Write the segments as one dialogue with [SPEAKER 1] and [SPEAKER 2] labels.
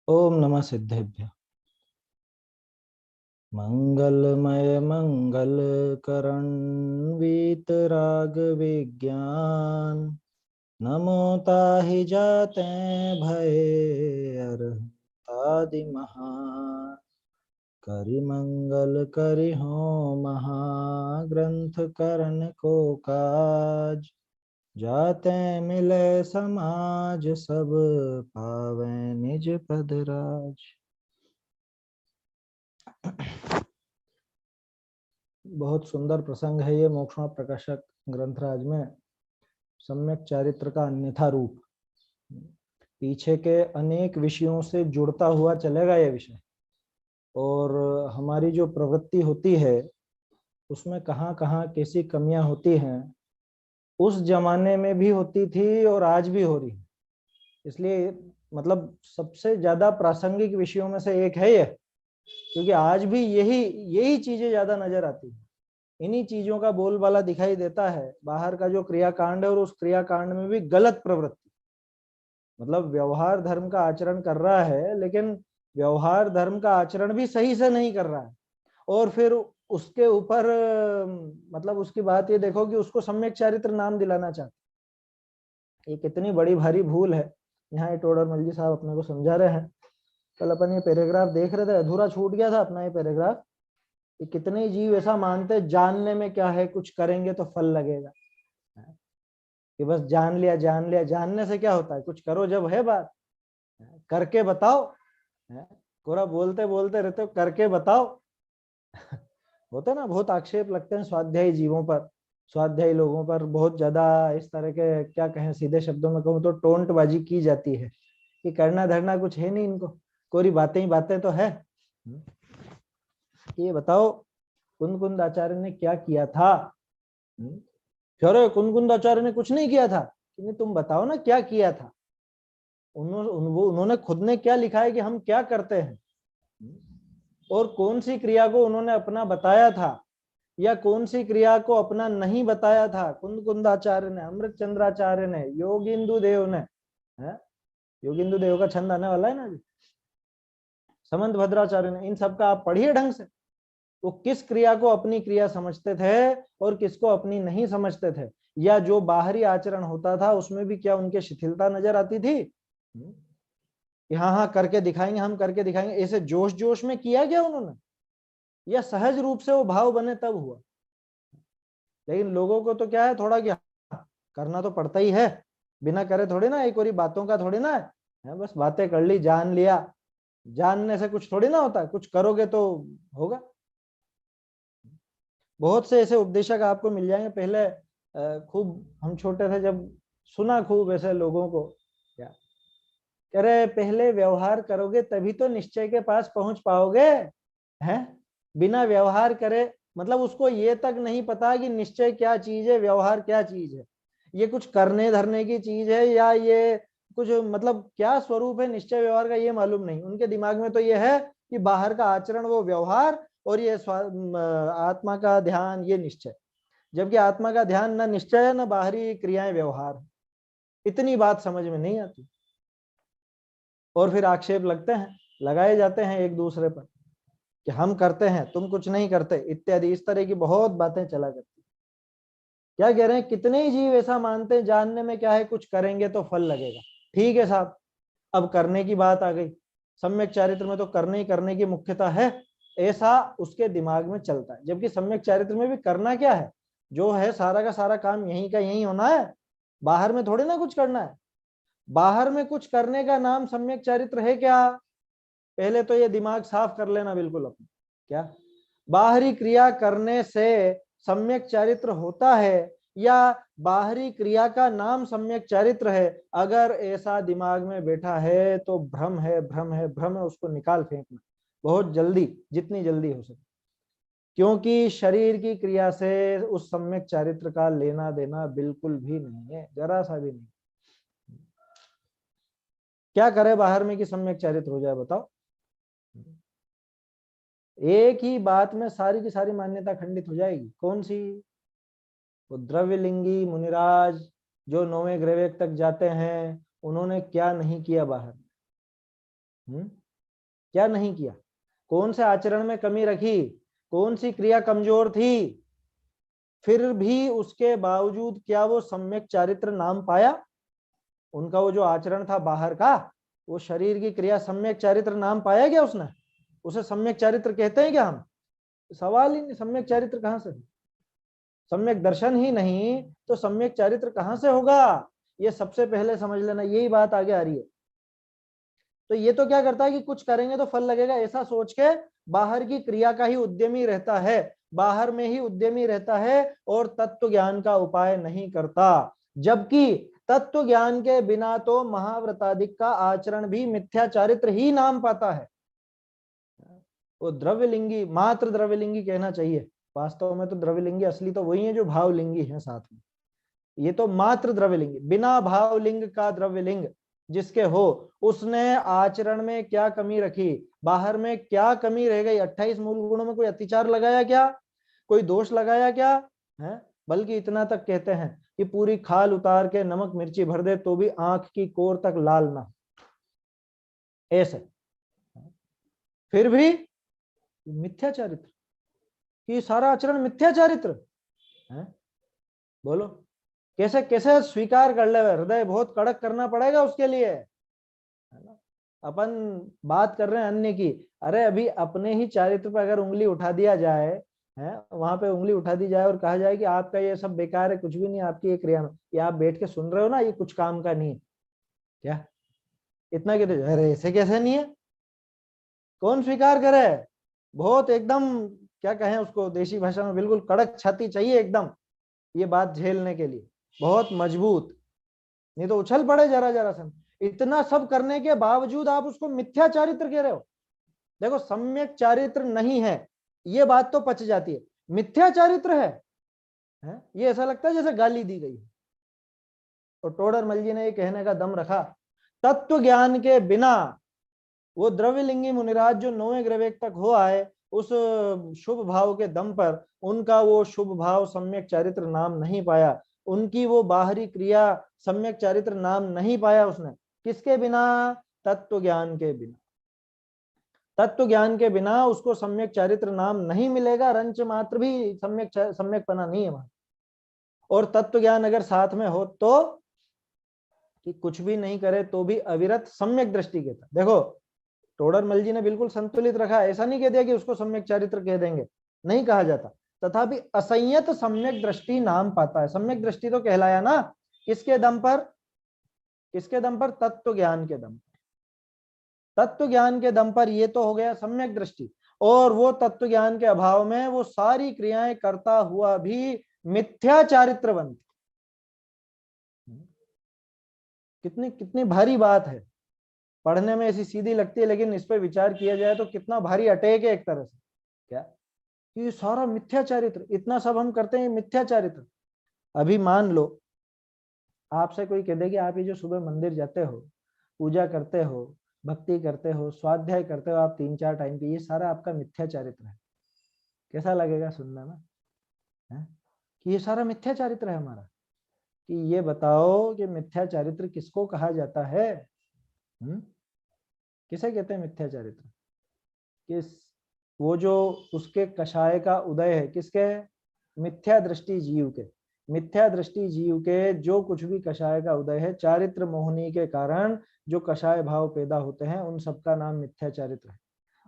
[SPEAKER 1] ओम नमः सिद्धेभ्य। मंगलमय मंगल करण वीतराग विज्ञान नमो ताहि जाते भय अरहंतादि महा करि मंगल करि हो महाग्रंथ करण को काज जाते मिले समाज सब पावे निज पद राज। बहुत सुंदर प्रसंग है ये मोक्षमा प्रकाशक ग्रंथराज में सम्यक चारित्र का अन्यथा रूप। पीछे के अनेक विषयों से जुड़ता हुआ चलेगा ये विषय, और हमारी जो प्रवृत्ति होती है उसमें कहाँ कहाँ कैसी कमियां होती हैं, उस जमाने में भी होती थी और आज भी हो रही है। इसलिए मतलब सबसे ज्यादा प्रासंगिक विषयों में से एक है ये, क्योंकि आज भी यही यही चीजें ज्यादा नजर आती है। इन्हीं चीजों का बोलबाला दिखाई देता है। बाहर का जो क्रियाकांड है और उस क्रियाकांड में भी गलत प्रवृत्ति, मतलब व्यवहार धर्म का आचरण कर रहा है लेकिन व्यवहार धर्म का आचरण भी सही से नहीं कर रहा है। और फिर उसके ऊपर मतलब उसकी बात ये देखो कि उसको सम्यक चारित्र नाम दिलाना चाहते। ये कितनी बड़ी भारी भूल है। यहाँ ये टोडरमल जी साहब अपने को समझा रहे हैं। कल अपन ये पैराग्राफ देख रहे थे, अधूरा छूट गया था अपना ये पैराग्राफ कि कितने जीव ऐसा मानते जानने में क्या है, कुछ करेंगे तो फल लगेगा। कि बस जान लिया जान लिया, जानने से क्या होता है, कुछ करो जब है बात, करके बताओ। पूरा बोलते बोलते रहते हो, करके बताओ। होता ना, बहुत आक्षेप लगते हैं स्वाध्यायी जीवों पर, स्वाध्यायी लोगों पर बहुत ज्यादा इस तरह के, क्या कहें, सीधे शब्दों में कहूँ तो टोंटबाजी की जाती है कि करना धरना कुछ है नहीं इनको, कोरी बातें ही बातें तो है। ये बताओ कुंद आचार्य ने क्या किया था? अरे कुंद आचार्य ने कुछ नहीं किया था, नहीं तुम बताओ ना क्या किया था। उन्होंने खुद ने क्या लिखा है कि हम क्या करते हैं, और कौन सी क्रिया को उन्होंने अपना बताया था या कौन सी क्रिया को अपना नहीं बताया था। कुंदाचार्य ने, अमृत चंद्राचार्य ने, योगिंदु देव ने, है योगिंदु देव का छंद आने वाला है ना जी, समंत भद्राचार्य ने, इन सब का आप पढ़िए ढंग से। वो किस क्रिया को अपनी क्रिया समझते थे और किसको अपनी नहीं समझते थे, या जो बाहरी आचरण होता था उसमें भी क्या उनके शिथिलता नजर आती थी कि हाँ हाँ करके दिखाएंगे, हम करके दिखाएंगे, ऐसे जोश जोश में किया गया उन्होंने, या सहज रूप से वो भाव बने तब हुआ। लेकिन लोगों को तो क्या है, थोड़ा क्या करना तो पड़ता ही है, बिना करे थोड़ी ना, एक और बातों का थोड़ी ना है, बस बातें कर ली, जान लिया। जानने से कुछ थोड़ी ना होता, कुछ करोगे तो होगा। बहुत से ऐसे उपदेशक आपको मिल जाएंगे। पहले खूब हम छोटे थे जब, सुना खूब ऐसे लोगों को, क्या कह रहे, पहले व्यवहार करोगे तभी तो निश्चय के पास पहुंच पाओगे, हैं? बिना व्यवहार करे, मतलब उसको ये तक नहीं पता कि निश्चय क्या चीज है, व्यवहार क्या चीज है, ये कुछ करने धरने की चीज है या ये कुछ मतलब क्या स्वरूप है निश्चय व्यवहार का, ये मालूम नहीं। उनके दिमाग में तो ये है कि बाहर का आचरण वो व्यवहार, और ये आत्मा का ध्यान ये निश्चय। जबकि आत्मा का ध्यान न निश्चय है, न बाहरी क्रियाएं व्यवहार। इतनी बात समझ में नहीं आती, और फिर आक्षेप लगते हैं, लगाए जाते हैं एक दूसरे पर कि हम करते हैं तुम कुछ नहीं करते, इत्यादि इस तरह की बहुत बातें चला करती। क्या कह रहे हैं, कितने ही जीव ऐसा मानते हैं जानने में क्या है, कुछ करेंगे तो फल लगेगा। ठीक है साहब, अब करने की बात आ गई। सम्यक चारित्र में तो करने ही करने की मुख्यता है, ऐसा उसके दिमाग में चलता है। जबकि सम्यक चारित्र में भी करना क्या है, जो है सारा का सारा काम यहीं का यहीं होना है, बाहर में थोड़ी ना कुछ करना है। बाहर में कुछ करने का नाम सम्यक चारित्र है क्या? पहले तो ये दिमाग साफ कर लेना बिल्कुल अपना। क्या बाहरी क्रिया करने से सम्यक चारित्र होता है, या बाहरी क्रिया का नाम सम्यक चारित्र है? अगर ऐसा दिमाग में बैठा है तो भ्रम है, भ्रम है, भ्रम है, उसको निकाल फेंकना बहुत जल्दी, जितनी जल्दी हो सके। क्योंकि शरीर की क्रिया से उस सम्यक चारित्र का लेना देना बिल्कुल भी नहीं है, जरा सा भी नहीं। क्या करे बाहर में कि सम्यक चारित्र हो जाए, बताओ? एक ही बात में सारी की सारी मान्यता खंडित हो जाएगी। कौन सी? वो द्रव्यलिंगी मुनिराज जो 9वें ग्रह तक जाते हैं, उन्होंने क्या नहीं किया बाहर। क्या नहीं किया? कौन से आचरण में कमी रखी? कौन सी क्रिया कमजोर थी? फिर भी उसके बावजूद क्या वो सम्यक चारित्र नाम पाया? उनका वो जो आचरण था बाहर का, वो शरीर की क्रिया सम्यक चारित्र नाम पाया क्या उसने? उसे सम्यक चारित्र कहते हैं क्या हम? सवाल ही नहीं, सम्यक चारित्र कहां से? सम्यक दर्शन ही नहीं तो सम्यक चारित्र कहां से होगा? ये सबसे पहले समझ लेना, यही बात आगे आ रही है। तो ये तो क्या करता है कि कुछ करेंगे तो फल लगेगा ऐसा सोच के बाहर की क्रिया का ही उद्यमी रहता है, बाहर में ही उद्यमी रहता है और तत्व ज्ञान का उपाय नहीं करता। जबकि तत्व ज्ञान के बिना तो महाव्रतादिक का आचरण भी मिथ्या चारित्र ही नाम पाता है। वो द्रव्यलिंगी, मात्र द्रव्यलिंगी कहना चाहिए, वास्तव में तो द्रव्यलिंगी असली तो वही है जो भावलिंगी है साथ में। ये तो मात्र द्रव्यलिंग, बिना भावलिंग का द्रव्यलिंग जिसके हो, उसने आचरण में क्या कमी रखी, बाहर में क्या कमी रह गई? 28 मूल गुणों में कोई अतिचार लगाया क्या? कोई दोष लगाया क्या है? बल्कि इतना तक कहते हैं कि पूरी खाल उतार के नमक मिर्ची भर दे तो भी आंख की कोर तक लाल ना, ऐसे। फिर भी मिथ्या चारित्र, कि सारा आचरण मिथ्या चारित्र है। बोलो कैसे कैसे स्वीकार कर ले? हृदय बहुत कड़क करना पड़ेगा उसके लिए, है ना? अपन बात कर रहे हैं अन्य की, अरे अभी अपने ही चारित्र पर अगर उंगली उठा दिया जाए, है वहां पे उंगली उठा दी जाए और कहा जाए कि आपका ये सब बेकार है, कुछ भी नहीं आपकी ये क्रिया में, ये आप बैठ के सुन रहे हो ना, ये कुछ काम का नहीं है क्या? इतना कहते अरे ऐसे कैसे नहीं है? कौन स्वीकार करे? बहुत एकदम क्या कहें उसको देशी भाषा में, बिल्कुल कड़क छाती चाहिए एकदम ये बात झेलने के लिए, बहुत मजबूत, नहीं तो उछल पड़े जरा जरा से। इतना सब करने के बावजूद आप उसको मिथ्या चारित्र कह रहे हो। देखो सम्यक चारित्र नहीं है ये बात तो पच जाती है, मिथ्या चारित्र है? ये ऐसा लगता है जैसे गाली दी गई। तो टोडरमल जी ने ये कहने का दम रखा, तत्व ज्ञान के बिना वो द्रव्यलिंगी मुनिराज जो 9वें ग्रवेक तक हो आए, उस शुभ भाव के दम पर उनका वो शुभ भाव सम्यक चारित्र नाम नहीं पाया, उनकी वो बाहरी क्रिया सम्यक चारित्र नाम नहीं पाया उसने। किसके बिना? तत्व ज्ञान के बिना। तत्व ज्ञान के बिना उसको सम्यक चारित्र नाम नहीं मिलेगा, रंच मात्र भी सम्यक पना नहीं है वहां। और तत्व ज्ञान अगर साथ में हो तो कि कुछ भी नहीं करे तो भी अविरत सम्यक दृष्टि के था। देखो टोडरमल जी ने बिल्कुल संतुलित रखा, ऐसा नहीं कह दिया कि उसको सम्यक चारित्र कह देंगे, नहीं कहा जाता, तथापि असंयत सम्यक दृष्टि नाम पाता है। सम्यक दृष्टि तो कहलाया ना, किसके दम पर? किसके दम पर? तत्व ज्ञान के दम पर। तत्व ज्ञान के दम पर ये तो हो गया सम्यक दृष्टि, और वो तत्व ज्ञान के अभाव में वो सारी क्रियाएं करता हुआ भी मिथ्या चारित्र बनती। कितनी कितनी भारी बात है, पढ़ने में ऐसी सीधी लगती है, लेकिन इस पर विचार किया जाए तो कितना भारी अटैक है एक तरह से। क्या ये सारा मिथ्या चारित्र, इतना सब हम करते हैं मिथ्या चारित्र। अभी मान लो आपसे कोई कह दे कि आप ये जो सुबह मंदिर जाते हो, पूजा करते हो, भक्ति करते हो, स्वाध्याय करते हो आप 3-4 टाइम की, ये सारा आपका मिथ्या चारित्र है, कैसा लगेगा सुनने में? है कि ये सारा मिथ्या चारित्र है हमारा? कि ये बताओ कि मिथ्या चारित्र किसको कहा जाता है? किसे कहते हैं मिथ्या चारित्र? किस, वो जो उसके कषाय का उदय है, किसके? मिथ्या दृष्टि जीव के। मिथ्या दृष्टि जीव के जो कुछ भी कषाय का उदय है, चारित्र मोहनी के कारण जो कषाय भाव पैदा होते हैं, उन सबका नाम मिथ्या चारित्र है।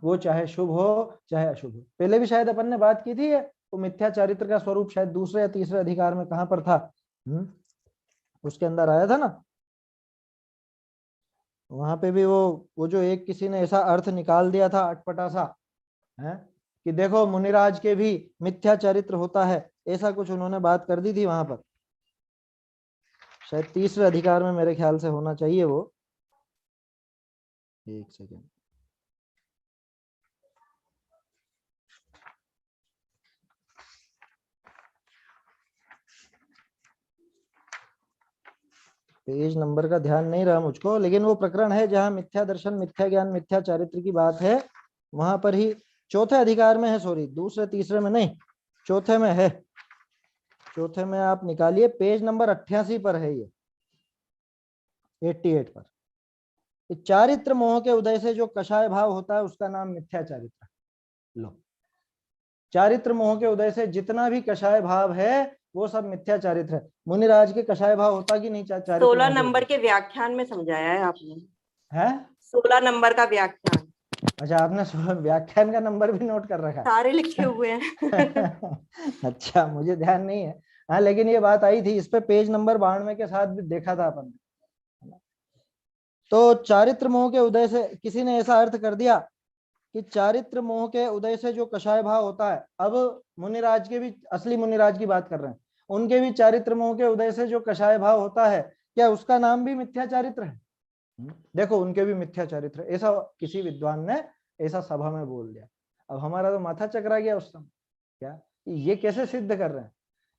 [SPEAKER 1] वो चाहे शुभ हो चाहे अशुभ हो। पहले भी शायद अपन ने बात की थी, वो मिथ्या चारित्र का स्वरूप शायद दूसरे या तीसरे अधिकार में कहां पर था, उसके अंदर आया था ना, वहां पे भी वो जो एक किसी ने ऐसा अर्थ निकाल दिया था अटपटा सा, है कि देखो मुनिराज के भी मिथ्या चरित्र होता है, ऐसा कुछ उन्होंने बात कर दी थी वहां पर, शायद तीसरे अधिकार में मेरे ख्याल से होना चाहिए वो। एक सेकेंड, पेज नंबर का ध्यान नहीं रहा मुझको, लेकिन वो प्रकरण है जहां मिथ्या दर्शन, मिथ्या ज्ञान, मिथ्या चारित्र की बात है, वहां पर ही चौथे अधिकार में है, सॉरी दूसरे तीसरे में नहीं, चौथे में है। चौथे में आप निकालिए, पेज नंबर 88 पर है ये, 88 पर। कि चारित्र मोह के उदय से जो कषाय भाव होता है उसका नाम मिथ्या चारित्र। लो, चारित्र मोह के उदय से जितना भी कषाय भाव है वो सब मिथ्या चारित्र है। मुनिराज के कषाय भाव होता कि नहीं चारित्र
[SPEAKER 2] 16
[SPEAKER 1] मोह के
[SPEAKER 2] नंबर
[SPEAKER 1] उदय
[SPEAKER 2] के व्याख्यान में समझाया है आपने।
[SPEAKER 1] है?
[SPEAKER 2] 16 नंबर का व्याख्यान।
[SPEAKER 1] अच्छा, आपने व्याख्यान का नंबर भी नोट कर रखा
[SPEAKER 2] सारे लिखे हुए हैं।
[SPEAKER 1] अच्छा, मुझे ध्यान नहीं है। हाँ, लेकिन ये बात आई थी, इस पे पेज नंबर 92 के साथ भी देखा था अपन ने। तो चारित्र मोह के उदय से किसी ने ऐसा अर्थ कर दिया कि चारित्र मोह के उदय से जो कषाय भाव होता है, अब मुनिराज के भी, असली मुनिराज की बात कर रहे हैं, उनके भी चारित्र मोह के उदय से जो कषाय भाव होता है, क्या उसका नाम भी मिथ्या चारित्र है? देखो, उनके भी मिथ्या चारित्र, ऐसा किसी विद्वान ने ऐसा सभा में बोल दिया। अब हमारा तो माथा चकरा गया उस समय, क्या ये कैसे सिद्ध कर रहे हैं?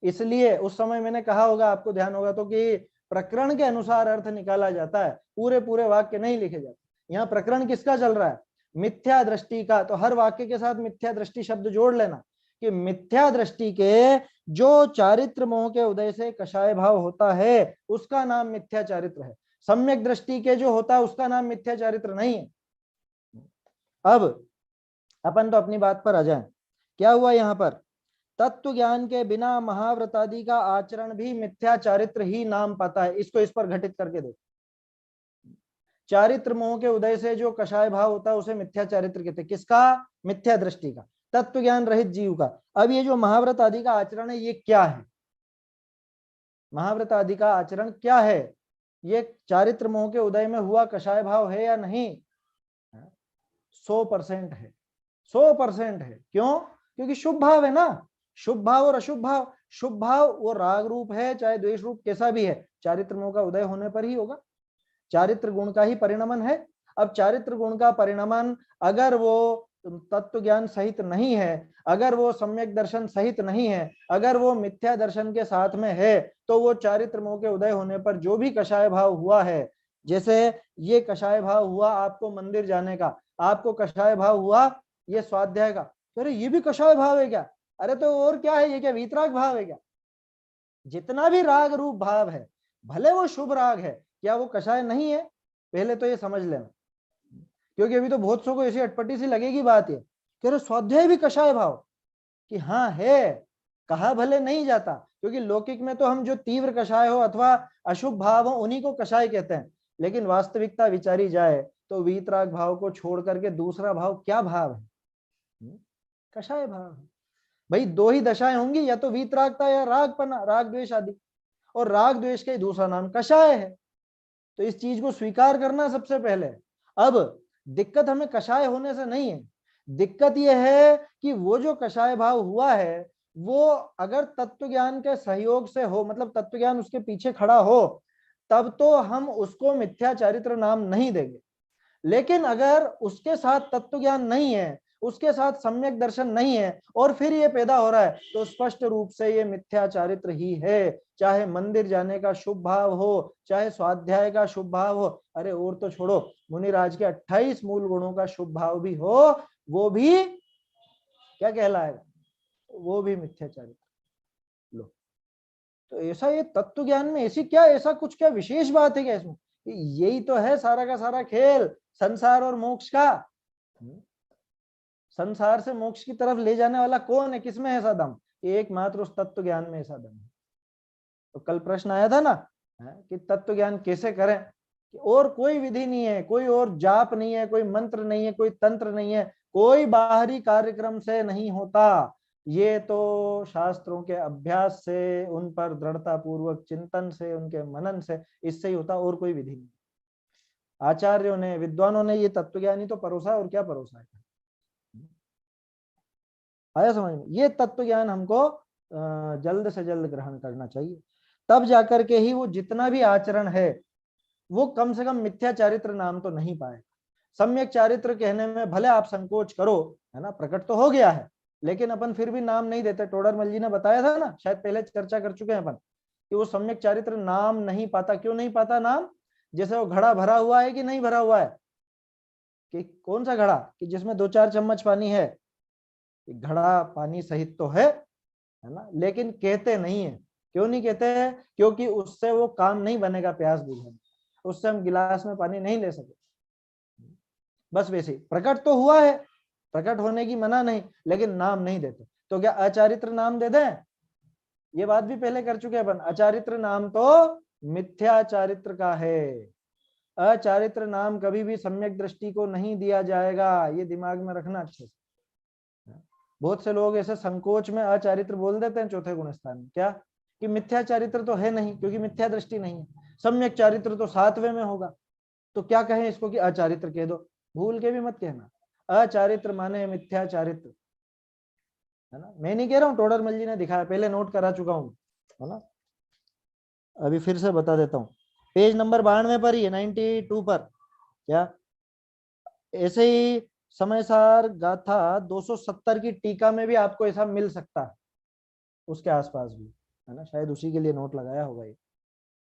[SPEAKER 1] इसलिए उस समय मैंने कहा होगा, आपको ध्यान होगा तो, कि प्रकरण के अनुसार अर्थ निकाला जाता है, पूरे पूरे वाक्य नहीं लिखे जाते। यहाँ प्रकरण किसका चल रहा है? मिथ्या दृष्टि का। तो हर वाक्य के साथ मिथ्या दृष्टि शब्द जोड़ लेना, कि मिथ्या दृष्टि के जो चारित्र मोह के उदय से कषाय भाव होता है उसका नाम मिथ्या चारित्र है। सम्यक दृष्टि के जो होता है उसका नाम मिथ्या चारित्र नहीं है। अब अपन तो अपनी बात पर आ जाएं। क्या हुआ यहाँ पर? तत्व ज्ञान के बिना महाव्रत आदि का आचरण भी मिथ्या चारित्र ही नाम पाता है। इसको इस पर घटित करके देखो। चारित्र मोह के उदय से जो कषाय भाव होता है उसे मिथ्या चारित्र कहते हैं। किसका? मिथ्या दृष्टि का, तत्व ज्ञान रहित जीव का। अब ये जो महाव्रत आदि का आचरण है, ये क्या है? महाव्रत आदि का आचरण क्या है? ये चारित्र मोह के उदय में हुआ कषाय भाव है या नहीं? 100% है, 100% है। क्यों? क्योंकि शुभ भाव है ना। शुभ भाव और अशुभ भाव, शुभ भाव वो राग रूप है चाहे द्वेष रूप कैसा भी है, चारित्र मोह का उदय होने पर ही होगा। चारित्र गुण का ही परिणमन है। अब चारित्र गुण का परिणमन अगर वो तत्व ज्ञान सहित नहीं है, अगर वो सम्यक दर्शन सहित नहीं है, अगर वो मिथ्या दर्शन के साथ में है, तो वो चारित्र मोह के उदय होने पर जो भी कषाय भाव हुआ है, जैसे ये कषाय भाव हुआ आपको मंदिर जाने का, आपको कषाय भाव हुआ ये स्वाध्याय का, अरे ये भी कषाय भाव है क्या? अरे तो और क्या है, ये क्या वीतराग भाव है क्या? जितना भी राग रूप भाव है, भले वो शुभ राग है, क्या वो कषाय नहीं है? पहले तो ये समझ लेना, क्योंकि अभी तो बहुत सौ को ऐसी अटपटी सी लगेगी बात ये कि अरे स्वाध्याय भी कषाय भाव, कि हाँ है, कहा भले नहीं जाता, क्योंकि लौकिक में तो हम जो तीव्र कषाय हो अथवा अशुभ भाव हो उन्हीं को कषाय कहते हैं, लेकिन वास्तविकता विचारी जाए तो वीतराग भाव को छोड़ करके दूसरा भाव क्या भाव है? कषाय भाव है। भाई दो ही दशाएं होंगी, या तो वीतरागता या रागपना, राग द्वेष आदि, और राग द्वेष का ही दूसरा नाम कषाय है। तो इस चीज को स्वीकार करना सबसे पहले। अब दिक्कत हमें कषाय होने से नहीं है, दिक्कत यह है कि वो जो कषाय भाव हुआ है वो अगर तत्व ज्ञान के सहयोग से हो, मतलब तत्व ज्ञान उसके पीछे खड़ा हो, तब तो हम उसको मिथ्या चारित्र नाम नहीं देंगे। लेकिन अगर उसके साथ तत्व ज्ञान नहीं है, उसके साथ सम्यक दर्शन नहीं है, और फिर ये पैदा हो रहा है, तो स्पष्ट रूप से ये मिथ्या चारित्र ही है। चाहे मंदिर जाने का शुभ भाव हो, चाहे स्वाध्याय का शुभ भाव हो, अरे और तो छोड़ो, मुनिराज के 28 मूल गुणों का शुभ भाव भी हो, वो भी क्या कहलाएगा? वो भी मिथ्या चारित्र। लो, तो ऐसा ये तत्व ज्ञान में ऐसी क्या, ऐसा कुछ क्या विशेष बात है क्या इसमें? यही तो है सारा का सारा खेल संसार और मोक्ष का। संसार से मोक्ष की तरफ ले जाने वाला कौन है? किसमें है ऐसा दम? एकमात्र उस तत्व ज्ञान में ऐसा दम है। तो कल प्रश्न आया था ना कि तत्व ज्ञान कैसे करें, और कोई विधि नहीं है, कोई और जाप नहीं है, कोई मंत्र नहीं है, कोई तंत्र नहीं है, कोई बाहरी कार्यक्रम से नहीं होता। ये तो शास्त्रों के अभ्यास से, उन पर दृढ़ता पूर्वक चिंतन से, उनके मनन से, इससे ही होता, और कोई विधि नहीं। आचार्यों ने, विद्वानों ने ये तत्वज्ञानी तो परोसा, और क्या परोसा है? आया समझ में? ये तत्व ज्ञान हमको जल्द से जल्द ग्रहण करना चाहिए, तब जाकर के ही वो जितना भी आचरण है वो कम से कम मिथ्या चारित्र नाम तो नहीं पाएगा। सम्यक चारित्र कहने में भले आप संकोच करो, है ना, प्रकट तो हो गया है, लेकिन अपन फिर भी नाम नहीं देते। टोडरमल जी ने बताया था ना, शायद पहले चर्चा कर चुके हैं अपन, कि वो सम्यक चारित्र नाम नहीं पाता। क्यों नहीं पाता नाम? जैसे वो घड़ा भरा हुआ है कि नहीं भरा हुआ है, कि कौन सा घड़ा, कि जिसमें 2-4 चम्मच पानी है, घड़ा पानी सहित तो है ना, लेकिन कहते नहीं है। क्यों नहीं कहते हैं? क्योंकि उससे वो काम नहीं बनेगा प्यास बुझाने, उससे हम गिलास में पानी नहीं ले सके। बस वैसे प्रकट तो हुआ है, प्रकट होने की मना नहीं, लेकिन नाम नहीं देते। तो क्या अचारित्र नाम दे दें? ये बात भी पहले कर चुके अपन। अचारित्र नाम तो मिथ्या चारित्र का है। अचारित्र नाम कभी भी सम्यक दृष्टि को नहीं दिया जाएगा, ये दिमाग में रखना अच्छे से। बहुत से लोग ऐसे संकोच में अचारित्र बोल देते हैं चौथे गुण स्थान में, क्या कि मिथ्या चारित्र तो है नहीं, क्योंकि मिथ्या दृष्टि नहीं है। सम्यक चारित्र तो 7वें में होगा, तो क्या कहें इसको कि अचारित्र कह दो। भूल के भी मत कहना, अचारित्र माने मिथ्या चारित्र, है ना। मैं नहीं कह रहा हूँ, टोडरमल जी ने दिखाया, पहले नोट करा चुका हूँ, है ना। अभी फिर से बता देता हूँ, पेज नंबर 92 पर ही है, 92 पर। क्या ऐसे ही समय सार गाथा 270 की टीका में भी आपको ऐसा मिल सकता है, उसके आसपास भी, है ना। शायद उसी के लिए नोट लगाया होगा ये।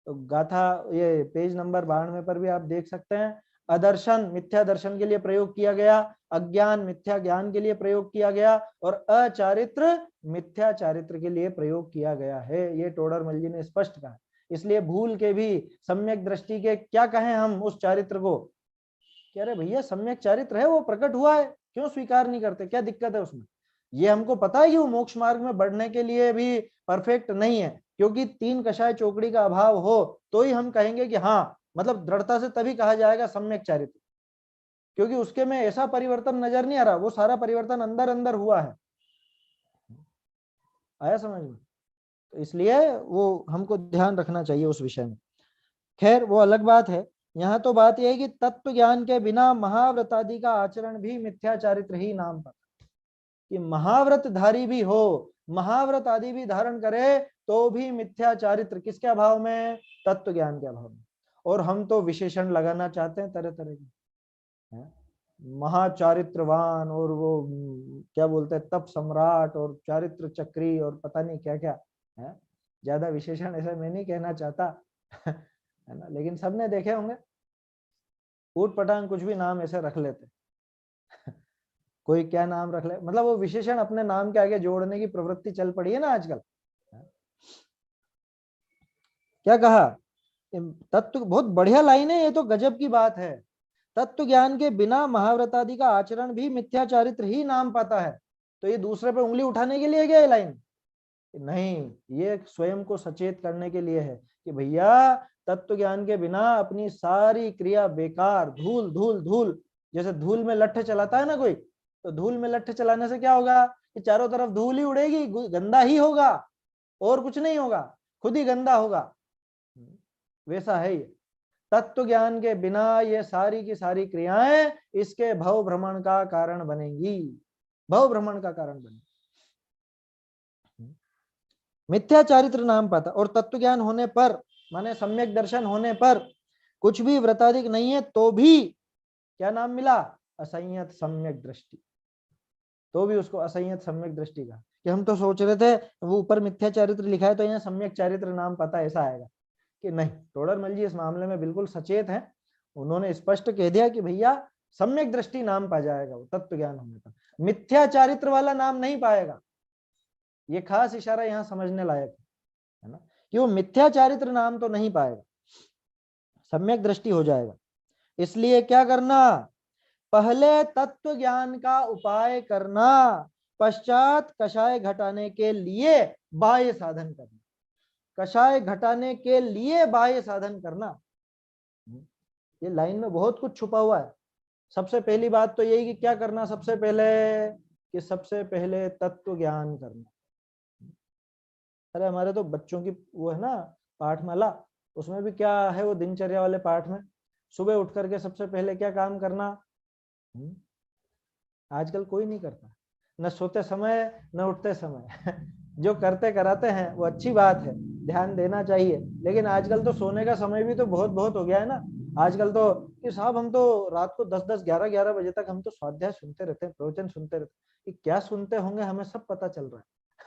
[SPEAKER 1] तो गाथा ये पेज नंबर 92 पर भी आप देख सकते हैं। अदर्शन मिथ्या दर्शन के लिए प्रयोग किया गया, अज्ञान मिथ्या ज्ञान के लिए प्रयोग किया गया, और अचारित्र मिथ्या चारित्र के लिए प्रयोग किया गया है, ये टोडरमल जी ने स्पष्ट कहा। इसलिए भूल के भी सम्यक दृष्टि के क्या कहें हम उस चारित्र को, कह रहे भैया सम्यक चारित्र है, वो प्रकट हुआ है, क्यों स्वीकार नहीं करते, क्या दिक्कत है उसमें। ये हमको पता है कि वो मोक्ष मार्ग में बढ़ने के लिए भी परफेक्ट नहीं है, क्योंकि 3 कषाय चौकड़ी का अभाव हो तो ही हम कहेंगे कि हाँ, मतलब दृढ़ता से तभी कहा जाएगा सम्यक चारित्र, क्योंकि उसके में ऐसा परिवर्तन नजर नहीं आ रहा, वो सारा परिवर्तन अंदर अंदर हुआ है। आया समझ में? तो इसलिए वो हमको ध्यान रखना चाहिए उस विषय में। खैर वो अलग बात है। यहाँ तो बात यह है कि तत्व ज्ञान के बिना महाव्रत आदि का आचरण भी मिथ्या चारित्र ही नाम पर, कि महाव्रत धारी भी हो, महाव्रत आदि भी धारण करे, तो भी मिथ्या चारित्र, किसके अभाव में? तत्व ज्ञान के अभाव में। और हम तो विशेषण लगाना चाहते हैं तरह तरह के, महाचारित्रवान, और वो क्या बोलते हैं, तप सम्राट, और चारित्र चक्री, और पता नहीं क्या क्या है। ज्यादा विशेषण ऐसा मैं नहीं कहना चाहता है ना, लेकिन सबने देखे होंगे, ऊट पटांग कुछ भी नाम ऐसे रख लेते कोई क्या नाम रख ले, मतलब वो विशेषण अपने नाम के आगे जोड़ने की प्रवृत्ति चल पड़ी है ना आजकल। क्या कहा? तत्व, बहुत बढ़िया लाइन है ये, तो गजब की बात है। तत्व ज्ञान के बिना महाव्रत आदि का आचरण भी मिथ्या चारित्र ही नाम पाता है। तो ये दूसरे पे उंगली उठाने के लिए क्या ये लाइन? नहीं, ये स्वयं को सचेत करने के लिए है कि भैया तत्व ज्ञान के बिना अपनी सारी क्रिया बेकार, धूल धूल धूल। जैसे धूल में लट्ठ चलाता है ना कोई, तो धूल में लट्ठ चलाने से क्या होगा कि चारों तरफ धूल ही उड़ेगी, गंदा ही होगा, और कुछ नहीं होगा, खुद ही गंदा होगा। वैसा है ये, तत्व ज्ञान के बिना ये सारी की सारी क्रियाएं इसके भव भ्रमण का कारण बनेंगी, भव भ्रमण का कारण बनेगी। मिथ्या चारित्र नाम पाता, और तत्व ज्ञान होने पर, माने सम्यक दर्शन होने पर, कुछ भी व्रताधिक नहीं है तो भी क्या नाम मिला? असंयत सम्यक दृष्टि। तो भी उसको असंयत सम्यक दृष्टि का, कि हम तो सोच रहे थे वो ऊपर मिथ्या चारित्र लिखा है तो यहाँ सम्यक चारित्र नाम पाता, ऐसा आएगा कि नहीं। टोडरमल जी इस मामले में बिल्कुल सचेत हैं, उन्होंने स्पष्ट कह दिया कि भैया सम्यक दृष्टि नाम पा जाएगा वो तत्व ज्ञान होने पर, मिथ्या चारित्र वाला नाम नहीं पाएगा। ये खास इशारा यहाँ समझने लायक है ना, कि वो मिथ्या चारित्र नाम तो नहीं पाएगा, सम्यक दृष्टि हो जाएगा। इसलिए क्या करना? पहले तत्व ज्ञान का उपाय करना, पश्चात कषाय घटाने के लिए बाह्य साधन करना, कषाय घटाने के लिए बाह्य साधन करना। ये लाइन में बहुत कुछ छुपा हुआ है। सबसे पहली बात तो यही कि क्या करना, सबसे पहले कि सबसे पहले तत्व ज्ञान करना। अरे हमारे तो बच्चों की वो है ना पाठमाला, उसमें भी क्या है, वो दिनचर्या वाले पाठ में सुबह उठ करके सबसे पहले क्या काम करना, आजकल कोई नहीं करता, न सोते समय न उठते समय जो करते कराते हैं वो अच्छी बात है, ध्यान देना चाहिए, लेकिन आजकल तो सोने का समय भी तो बहुत बहुत हो गया है ना। आजकल तो कि साहब हम तो रात को 10-10 11-11 बजे तक हम तो स्वाध्याय सुनते रहते हैं, प्रवचन सुनते रहते हैं। कि क्या सुनते होंगे हमें सब पता चल रहा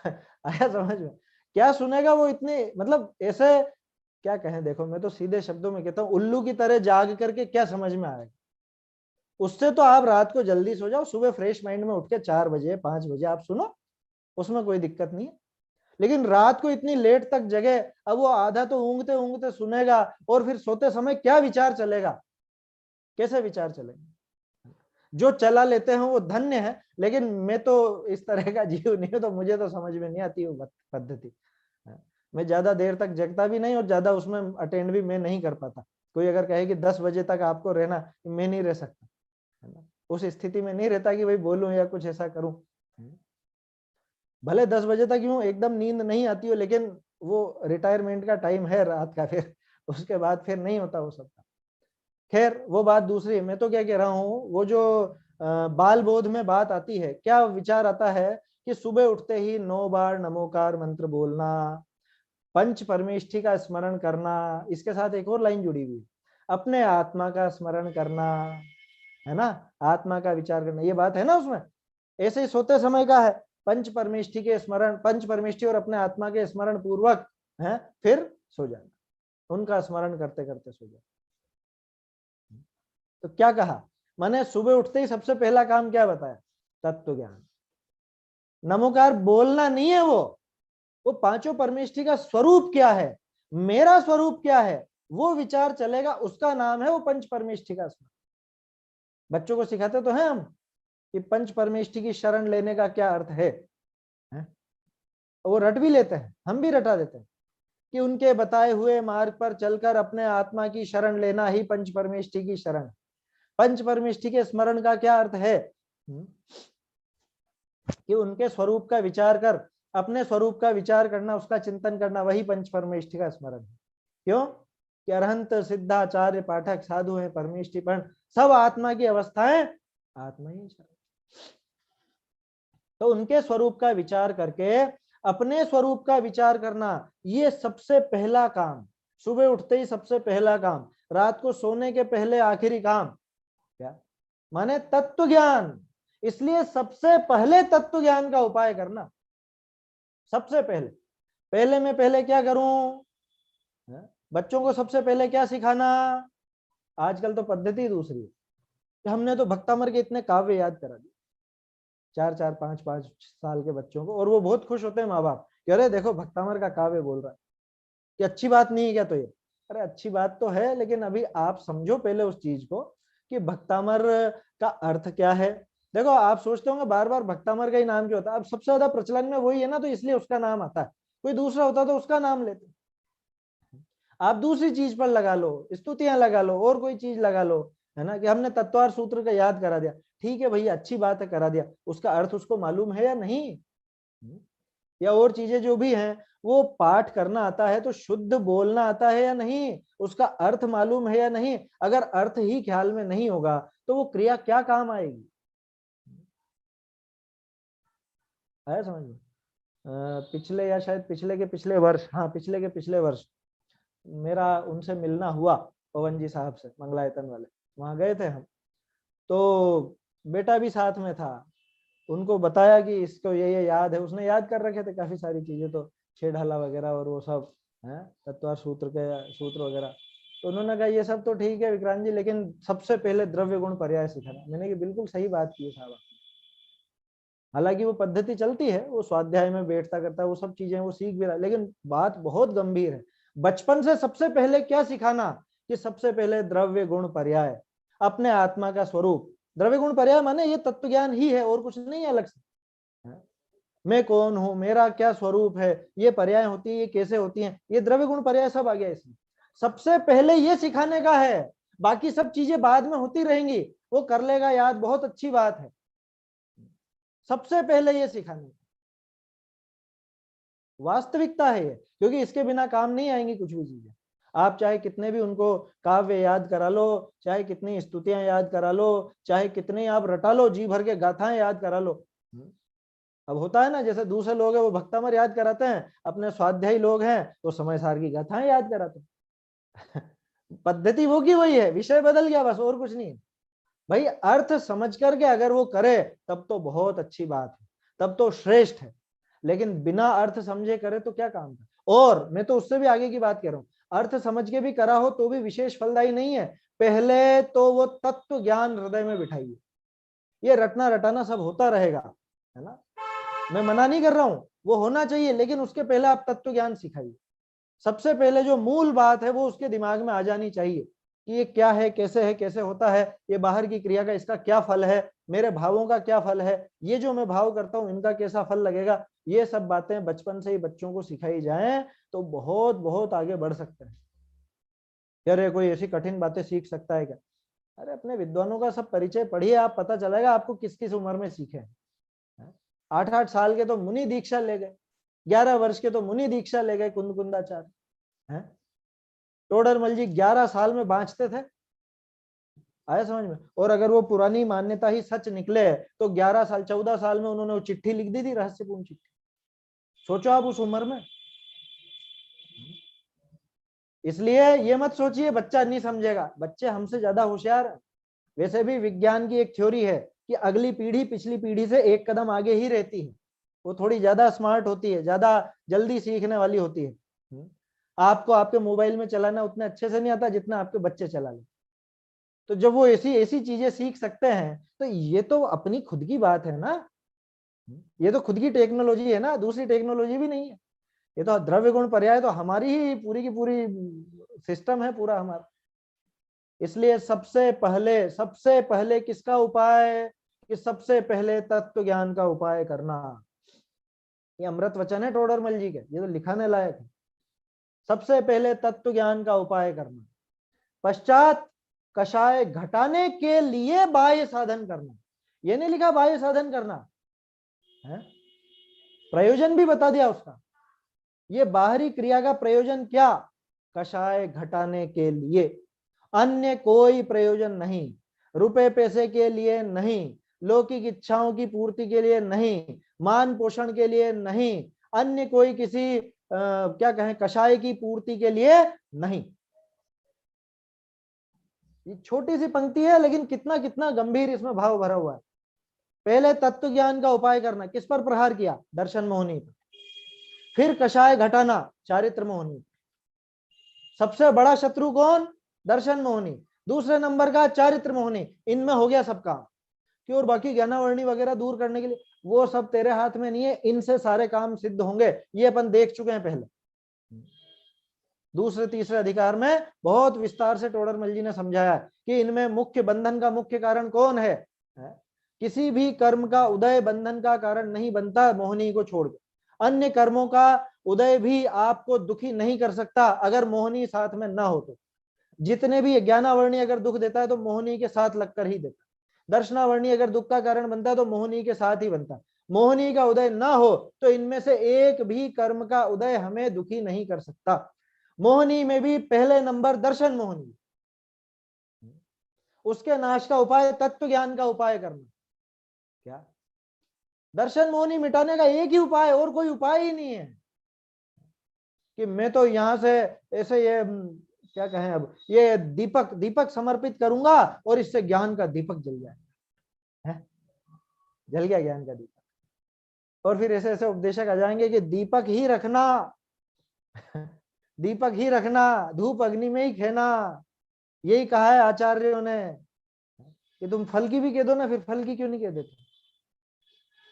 [SPEAKER 1] है आया समझ में? क्या सुनेगा वो इतने, मतलब ऐसे क्या कहें, देखो मैं तो सीधे शब्दों में कहता हूँ, उल्लू की तरह जाग करके क्या समझ में आएगा? उससे तो आप रात को जल्दी सो जाओ, सुबह फ्रेश माइंड में उठ के 4 बजे 5 बजे आप सुनो, उसमें कोई दिक्कत नहीं है। लेकिन रात को इतनी लेट तक जगे, अब वो आधा तो ऊँघते ऊँघते सुनेगा, और फिर सोते समय क्या विचार चलेगा, कैसे विचार चलेगा? जो चला लेते हैं वो धन्य है, लेकिन मैं तो इस तरह का जीव नहीं हूं, तो मुझे तो समझ में नहीं आती वो पद्धति। मैं ज्यादा देर तक जगता भी नहीं और ज्यादा उसमें अटेंड भी मैं नहीं कर पाता। कोई अगर कहे कि 10 बजे तक आपको रहना, मैं नहीं रह सकता, है ना। उस स्थिति में नहीं रहता कि भाई बोलूं या कुछ ऐसा करूं। भले 10 बजे तक यूं एकदम नींद नहीं आती हो, लेकिन वो रिटायरमेंट का टाइम है रात का, फिर उसके बाद फिर नहीं होता वो सब। खैर वो बात दूसरी है। मैं तो क्या कह रहा हूँ, वो जो बाल बोध में बात आती है, क्या विचार आता है कि सुबह उठते ही 9 बार नमोकार मंत्र बोलना, पंच परमेष्ठी का स्मरण करना, इसके साथ एक और लाइन जुड़ी हुई है, अपने आत्मा का स्मरण करना, है ना, आत्मा का विचार करना, ये बात है ना उसमें। ऐसे ही सोते समय का है, पंच परमेष्ठी के स्मरण, पंच परमेष्ठी और अपने आत्मा के स्मरण पूर्वक है, फिर सो जाना, उनका स्मरण करते करते सो जाना। तो क्या कहा, मैंने सुबह उठते ही सबसे पहला काम क्या बताया, तत्व ज्ञान। नमोकार बोलना नहीं है, वो पांचों परमेष्ठी का स्वरूप क्या है, मेरा स्वरूप क्या है, वो विचार चलेगा, उसका नाम है वो पंच परमेष्ठी का स्मरण। बच्चों को सिखाते तो हैं हम कि पंच परमेष्ठी की शरण लेने का क्या अर्थ है? वो रट भी लेते हैं, हम भी रटा देते हैं कि उनके बताए हुए मार्ग पर चलकर अपने आत्मा की शरण लेना ही पंच परमेष्ठी की शरण। पंच परमेष्ठी के स्मरण का क्या अर्थ है कि उनके स्वरूप का विचार कर, अपने स्वरूप का विचार करना, उसका चिंतन करना, वही पंच परमेष्ठी का स्मरण है। क्यों कि अरहंत सिद्धाचार्य पाठक साधु है परमेष्ठी पण, सब आत्मा की अवस्थाएं आत्मा ही। तो उनके स्वरूप का विचार करके अपने स्वरूप का विचार करना, ये सबसे पहला काम, सुबह उठते ही सबसे पहला काम, रात को सोने के पहले आखिरी काम क्या, माने तत्व ज्ञान। इसलिए सबसे पहले तत्व ज्ञान का उपाय करना, सबसे पहले। पहले मैं पहले क्या करूं, बच्चों को सबसे पहले क्या सिखाना, आजकल तो पद्धति दूसरी है कि हमने तो भक्तामर के इतने काव्य याद करा दिए 4-4, 5-5 साल के बच्चों को, और वो बहुत खुश होते हैं माँ बाप कि अरे देखो भक्तामर का काव्य बोल रहा है, कि अच्छी बात नहीं है क्या? तो ये अरे अच्छी बात तो है, लेकिन अभी आप समझो पहले उस चीज को कि भक्तामर का अर्थ क्या है। देखो आप सोचते होंगे बार बार भक्तामर का ही नाम क्यों होता है, अब सबसे ज्यादा प्रचलन में वही है ना, तो इसलिए उसका नाम आता है। कोई दूसरा होता तो उसका नाम लेते। आप दूसरी चीज पर लगा लो, स्तुतियां लगा लो, और कोई चीज लगा लो, है ना, कि हमने तत्वार सूत्र का याद करा दिया, ठीक है भैया अच्छी बात है करा दिया, उसका अर्थ उसको मालूम है या नहीं, या और चीजें जो भी हैं वो पाठ करना आता है तो शुद्ध बोलना आता है या नहीं, उसका अर्थ मालूम है या नहीं। अगर अर्थ ही ख्याल में नहीं होगा तो वो क्रिया क्या काम आएगी? आया समझ में? पिछले या शायद पिछले के पिछले वर्ष, हाँ पिछले के पिछले वर्ष मेरा उनसे मिलना हुआ, पवन जी साहब से, मंगलायतन वाले, वहां गए थे हम, तो बेटा भी साथ में था। उनको बताया कि इसको ये याद है, उसने याद कर रखे थे काफी सारी चीजें, तो छह ढाला वगैरह और वो सब है, तत्वार सूत्र के सूत्र वगैरह। तो उन्होंने कहा ये सब तो ठीक है विक्रांत जी, लेकिन सबसे पहले द्रव्य गुण पर्याय सिखाना। मैंने कि बिल्कुल सही बात की है साहब। हालांकि वो पद्धति चलती है, वो स्वाध्याय में बैठता करता है, वो सब चीजें वो सीख भी रहा है, लेकिन बात बहुत गंभीर है। बचपन से सबसे पहले क्या सिखाना कि सबसे पहले द्रव्य गुण पर्याय, अपने आत्मा का स्वरूप। द्रव्य गुण पर्याय माने ये तत्व ज्ञान ही है और कुछ नहीं है अलग से। मैं कौन हूं, मेरा क्या स्वरूप है, ये पर्याय होती है, ये कैसे होती हैं, ये द्रव्य गुण पर्याय सब आ गया इसमें। सबसे पहले ये सिखाने का है, बाकी सब चीजें बाद में होती रहेंगी, वो कर लेगा याद, बहुत अच्छी बात है। सबसे पहले ये सिखाने, वास्तविकता है ये, क्योंकि इसके बिना काम नहीं आएंगी कुछ भी चीजें। आप चाहे कितने भी उनको काव्य याद करा लो, चाहे कितनी स्तुतियां याद करा लो, चाहे कितने आप रटा लो, जी भर के गाथाएं याद करा लो। अब होता है ना, जैसे दूसरे लोग हैं वो भक्तामर याद कराते हैं, अपने स्वाध्यायी लोग हैं तो समय सार की गाथाएं याद कराते हैं। पद्धति वो की वही है, विषय बदल गया बस, और कुछ नहीं। भाई अर्थ समझ करके अगर वो करे तब तो बहुत अच्छी बात है, तब तो श्रेष्ठ है, लेकिन बिना अर्थ समझे करे तो क्या काम था। और मैं तो उससे भी आगे की बात कह रहा हूँ, अर्थ समझ के भी करा हो तो भी विशेष फलदायी नहीं है। पहले तो वो तत्व ज्ञान हृदय में बिठाइए, ये रटना रटाना सब होता रहेगा, है ना, मैं मना नहीं कर रहा हूं, वो होना चाहिए, लेकिन उसके पहले आप तत्व ज्ञान सिखाइए। सबसे पहले जो मूल बात है वो उसके दिमाग में आ जानी चाहिए कि ये क्या है, कैसे होता है, ये बाहर की क्रिया का इसका क्या फल है, मेरे भावों का क्या फल है, ये जो मैं भाव करता हूँ इनका कैसा फल लगेगा, ये सब बातें बचपन से ही बच्चों को सिखाई जाएं तो बहुत बहुत आगे बढ़ सकते हैं। अरे कोई ऐसी कठिन बातें सीख सकता है क्या? अरे अपने विद्वानों का सब परिचय पढ़िए, आप पता चलेगा आपको किस किस उम्र में सीखे हैं। 8-8 साल के तो मुनि दीक्षा ले गए, 11 वर्ष के तो मुनि दीक्षा ले गए कुंदकुंदाचार्य हैं। टोडरमल जी 11 साल में बांचते थे, आया समझ में? और अगर वो पुरानी मान्यता ही सच निकले तो 11 साल 14 साल में उन्होंने वो चिट्ठी लिख दी थी, रहस्यपूर्ण चिट्ठी। सोचो आप उस उम्र में। इसलिए ये मत सोचिए बच्चा नहीं समझेगा, बच्चे हमसे ज्यादा होशियार है। वैसे भी विज्ञान की एक थ्योरी है कि अगली पीढ़ी पिछली पीढ़ी से एक कदम आगे ही रहती है, वो थोड़ी ज्यादा स्मार्ट होती है, ज्यादा जल्दी सीखने वाली होती है। आपको आपके मोबाइल में चलाना उतने अच्छे से नहीं आता जितना आपके बच्चे चला ले। तो जब वो ऐसी ऐसी चीजें सीख सकते हैं तो ये तो अपनी खुद की बात है ना, ये तो खुद की टेक्नोलॉजी है ना, दूसरी टेक्नोलॉजी भी नहीं है। ये तो द्रव्य गुण पर्याय तो हमारी ही पूरी की पूरी सिस्टम है पूरा हमारा। इसलिए सबसे पहले किसका उपाय, कि सबसे पहले तत्व ज्ञान का उपाय करना। ये अमृत वचन है टोडरमल जी के, ये तो लिखाने लायक है। सबसे पहले तत्व ज्ञान का उपाय करना, पश्चात कषाय घटाने के लिए बाह्य साधन करना। ये नहीं लिखा बाह्य साधन करना है, प्रयोजन भी बता दिया उसका। ये बाहरी क्रिया का प्रयोजन क्या, कषाय घटाने के लिए, अन्य कोई प्रयोजन नहीं, रुपए पैसे के लिए नहीं, लौकिक इच्छाओं की पूर्ति के लिए नहीं, मान पोषण के लिए नहीं, अन्य कोई किसी क्या कहें कषाय की पूर्ति के लिए नहीं। ये छोटी सी पंक्ति है लेकिन कितना कितना गंभीर इसमें भाव भरा हुआ है। पहले तत्व ज्ञान का उपाय करना, किस पर प्रहार किया, दर्शन मोहिनी पर। फिर कषाय घटाना, चारित्र मोहिनी। सबसे बड़ा शत्रु कौन, दर्शन मोहिनी, दूसरे नंबर का चारित्र मोहिनी। इनमें हो गया सब काम कि और बाकी ज्ञानावर्णी वगैरह दूर करने के लिए वो सब तेरे हाथ में नहीं है, इनसे सारे काम सिद्ध होंगे, ये अपन देख चुके हैं पहले। दूसरे तीसरे अधिकार में बहुत विस्तार से टोडरमल जी ने समझाया कि इनमें मुख्य बंधन का मुख्य कारण कौन है। किसी भी कर्म का उदय बंधन का कारण नहीं बनता मोहिनी को छोड़ के। अन्य कर्मों का उदय भी आपको दुखी नहीं कर सकता अगर मोहिनी साथ में ना हो तो। जितने भी ज्ञानावर्णी अगर दुख देता है तो मोहिनी के साथ लगकर ही देता है। दर्शनावर्णी अगर दुख का कारण बनता है तो मोहिनी के साथ ही बनता है। मोहिनी का उदय ना हो तो इनमें से एक भी कर्म का उदय हमें दुखी नहीं कर सकता। मोहिनी में भी पहले नंबर दर्शन मोहिनी, उसके नाश का उपाय तत्व ज्ञान का उपाय करना। क्या दर्शन मोहिनी मिटाने का एक ही उपाय, और कोई उपाय ही नहीं है कि मैं तो यहां से ऐसे ये क्या कहें अब ये दीपक समर्पित करूंगा और इससे ज्ञान का दीपक जल जाएगा। जल गया ज्ञान का दीपक। और फिर ऐसे ऐसे उपदेशक आ जाएंगे कि दीपक ही रखना दीपक ही रखना, धूप अग्नि में ही खेना। यही कहा है आचार्यों ने कि तुम फल की भी कह दो ना, फिर फल की क्यों नहीं कह देते।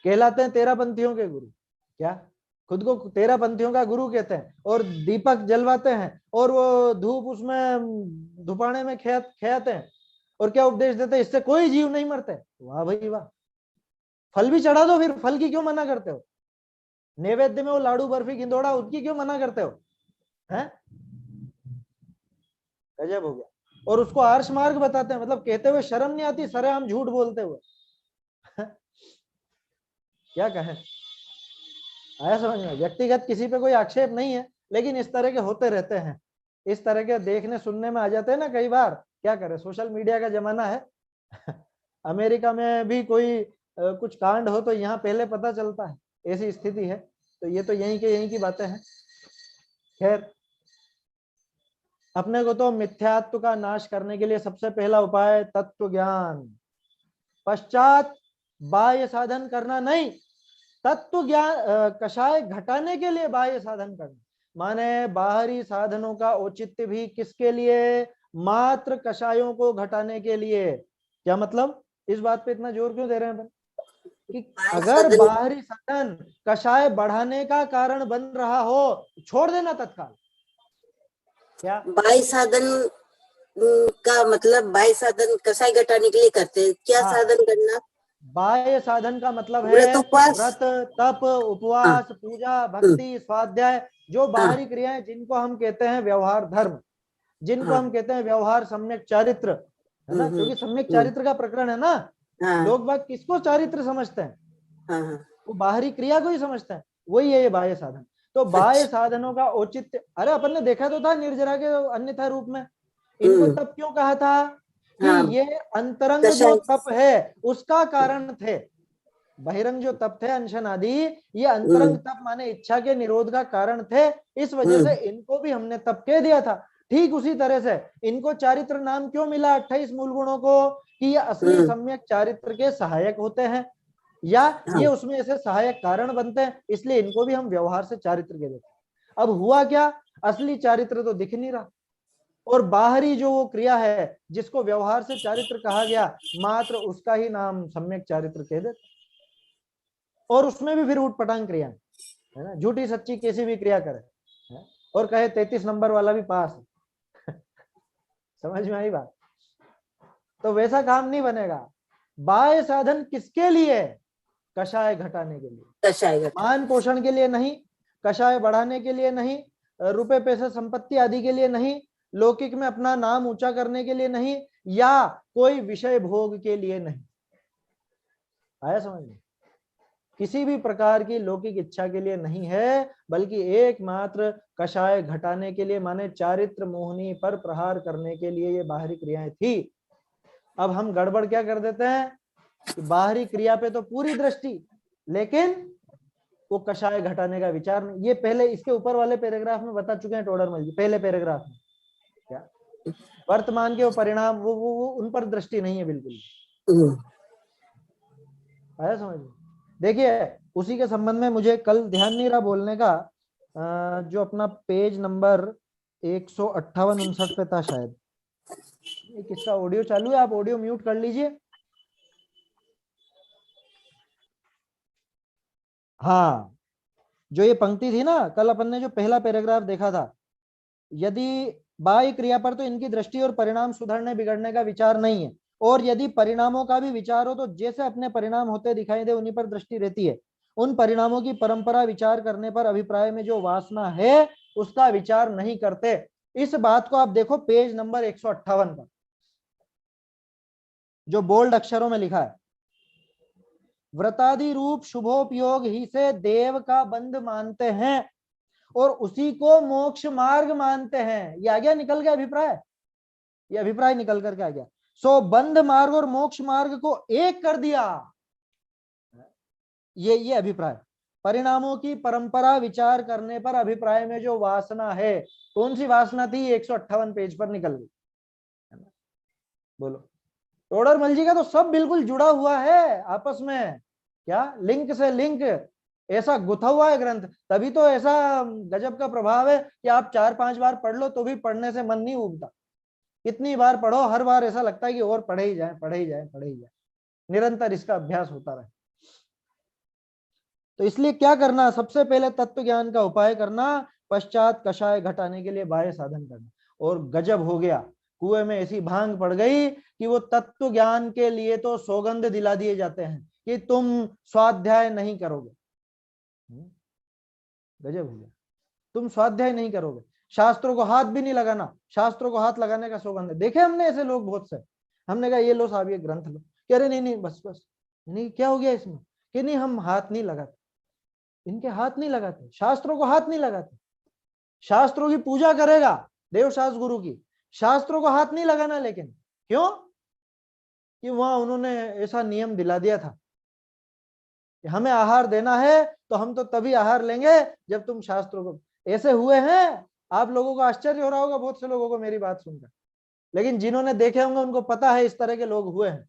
[SPEAKER 1] कहलाते हैं 13 पंथियों के गुरु, क्या खुद को 13 पंथियों का गुरु कहते हैं, और दीपक जलवाते हैं और वो धूप उसमें धुपाने में खेते हैं, और क्या उपदेश देते हैं, इससे कोई जीव नहीं मरते। वाह भाई वाह, फल भी चढ़ा दो, फिर फल की क्यों मना करते हो। नैवेद्य में वो लाडू बर्फी गिंदोड़ा, उसकी क्यों मना करते हो, हैं? गजब हो गया। और उसको आर्ष मार्ग बताते हैं, मतलब कहते हुए शर्म नहीं आती, सरेआम झूठ बोलते हुए क्या कहें, आया समझ में। व्यक्तिगत किसी पे कोई आक्षेप नहीं है, लेकिन इस तरह के होते रहते हैं, इस तरह के देखने सुनने में आ जाते हैं ना कई बार। क्या करें, सोशल मीडिया का जमाना है अमेरिका में भी कोई कुछ कांड हो तो यहाँ पहले पता चलता है, ऐसी स्थिति है। तो ये तो यहीं की बातें हैं। खैर, अपने को तो मिथ्यात्व का नाश करने के लिए सबसे पहला उपाय तत्व ज्ञान, पश्चात बाह्य साधन करना नहीं, तत्व ज्ञान कषाय घटाने के लिए बाह्य साधन करना। माने बाहरी साधनों का औचित्य भी किसके लिए, मात्र कषायों को घटाने के लिए। क्या मतलब, इस बात पे इतना जोर क्यों दे रहे हैं कि अगर बाहरी साधन कषाय बढ़ाने का कारण बन रहा हो छोड़ देना तत्काल। क्या
[SPEAKER 3] बाह्य साधन का मतलब बाह्य साधन कसाय घटाने के लिए करते हैं, क्या
[SPEAKER 1] हाँ।
[SPEAKER 3] साधन करना?
[SPEAKER 1] बाह्य साधन का मतलब
[SPEAKER 3] व्रत
[SPEAKER 1] है
[SPEAKER 3] उपवास।
[SPEAKER 1] व्रत, तप, उपवास, पूजा, भक्ति, स्वाध्याय, जो बाहरी क्रियाएं जिनको हम कहते हैं व्यवहार धर्म, जिनको हम कहते हैं व्यवहार सम्यक चारित्र, है ना, क्योंकि सम्यक चारित्र का प्रकरण है ना। लोग बाग किसको चारित्र समझते हैं? वो बाहरी क्रिया को ही समझते हैं, वही है ये बाह्य साधन। तो बाह्य साधनों का औचित्य, अरे अपन ने देखा तो था निर्जरा के अन्यथा रूप में, इनको तप क्यों कहा था कि ये अंतरंग जो तप है उसका कारण थे। बहिरंग जो तप थे अनशन आदि, ये अंतरंग तप माने इच्छा के निरोध का कारण थे, इस वजह से इनको भी हमने तप कह दिया था। ठीक उसी तरह से इनको चारित्र नाम क्यों मिला 28 मूल गुणों को, कि ये असली सम्यक चारित्र के सहायक होते हैं, या ये उसमें ऐसे सहायक कारण बनते हैं, इसलिए इनको भी हम व्यवहार से चारित्र कह देते हैं। अब हुआ क्या, असली चारित्र तो दिख नहीं रहा, और बाहरी जो वो क्रिया है जिसको व्यवहार से चारित्र कहा गया, मात्र उसका ही नाम सम्यक चारित्र कह देते, और उसमें भी फिर उठपटांग क्रिया है ना, झूठी सच्ची कैसी भी क्रिया करे है? और कहे 33 नंबर वाला भी पास है। समझ में आई बात? तो वैसा काम नहीं बनेगा। बाह्य साधन किसके लिए? कषाय घटाने के लिए, मान पोषण के लिए नहीं, कषाय बढ़ाने के लिए नहीं, रुपए पैसे संपत्ति आदि के लिए नहीं, लौकिक में अपना नाम ऊंचा करने के लिए नहीं, या कोई विषय भोग के लिए नहीं। आया समझ में? किसी भी प्रकार की लौकिक इच्छा के लिए नहीं है, बल्कि एकमात्र कषाय घटाने के लिए, माने चारित्र मोहनी पर प्रहार करने के लिए ये बाहरी क्रियाएं थी। अब हम गड़बड़ क्या कर देते हैं कि बाहरी क्रिया पे तो पूरी दृष्टि, लेकिन वो कषाय घटाने का विचार नहीं। ये पहले इसके ऊपर वाले पैराग्राफ में बता चुके हैं टोडरमल जी, पहले पैराग्राफ में क्या वर्तमान के वो परिणाम, वो उन पर दृष्टि नहीं है बिल्कुल। आया समझ में? देखिए उसी के संबंध में मुझे कल ध्यान नहीं रहा बोलने का, जो अपना पेज नंबर 158-59 पे था शायद। ये किसका ऑडियो चालू है? आप ऑडियो म्यूट कर लीजिए। हाँ, जो ये पंक्ति थी ना, कल अपन ने जो पहला पैराग्राफ देखा था, यदि बाह्य क्रिया पर तो इनकी दृष्टि और परिणाम सुधरने बिगड़ने का विचार नहीं है, और यदि परिणामों का भी विचार हो तो जैसे अपने परिणाम होते दिखाई दे उन्हीं पर दृष्टि रहती है। उन परिणामों की परंपरा विचार करने पर अभिप्राय में जो वासना है उसका विचार नहीं करते। इस बात को आप देखो पेज नंबर 158 पर, जो बोल्ड अक्षरों में लिखा है, व्रतादि रूप शुभोपयोग ही से देव का बंध मानते हैं और उसी को मोक्ष मार्ग मानते हैं। ये आ गया निकल गया अभिप्राय, ये अभिप्राय निकल करके आ गया। सो बंध मार्ग और मोक्ष मार्ग को एक कर दिया, ये अभिप्राय। परिणामों की परंपरा विचार करने पर अभिप्राय में जो वासना है, कौन सी वासना थी? 158 पेज पर निकल गई। बोलो, टोडरमल जी का तो सब बिल्कुल जुड़ा हुआ है आपस में, क्या लिंक से लिंक, ऐसा गुथा हुआ है ग्रंथ। तभी तो ऐसा गजब का प्रभाव है कि आप 4-5 बार पढ़ लो तो भी पढ़ने से मन नहीं उबता। कितनी बार पढ़ो, हर बार ऐसा लगता है कि और पढ़े ही जाए, पढ़े ही जाए, पढ़े ही जाए, निरंतर इसका अभ्यास होता रहे। तो इसलिए क्या करना? सबसे पहले तत्व ज्ञान का उपाय करना, पश्चात कषाय घटाने के लिए बाह्य साधन करना। और गजब हो गया, कुएं में ऐसी भांग पड़ गई कि वो तत्व ज्ञान के लिए तो सौगंध दिला दिए जाते हैं कि तुम स्वाध्याय नहीं करोगे। गजब हो गया, तुम स्वाध्याय नहीं करोगे, शास्त्रों को हाथ भी नहीं लगाना, शास्त्रों को हाथ लगाने का सौगंध है। देखे हमने ऐसे लोग बहुत से, हमने कहा ये लो साहब ये ग्रंथ लो, कह रहे नहीं नहीं बस बस, नहीं क्या हो गया इसमें, कि नहीं हम हाथ नहीं लगाते, इनके हाथ नहीं लगाते, शास्त्रों को हाथ नहीं लगाते। शास्त्रों की पूजा करेगा देवशास्त्र गुरु की, शास्त्रों को हाथ नहीं लगाना। लेकिन क्यों? कि वहां उन्होंने ऐसा नियम दिला दिया था कि हमें आहार देना है तो हम तो तभी आहार लेंगे जब तुम शास्त्रों को। ऐसे हुए हैं, आप लोगों को आश्चर्य हो रहा होगा बहुत से लोगों को मेरी बात सुनकर, लेकिन जिन्होंने देखे होंगे उनको पता है इस तरह के लोग हुए हैं।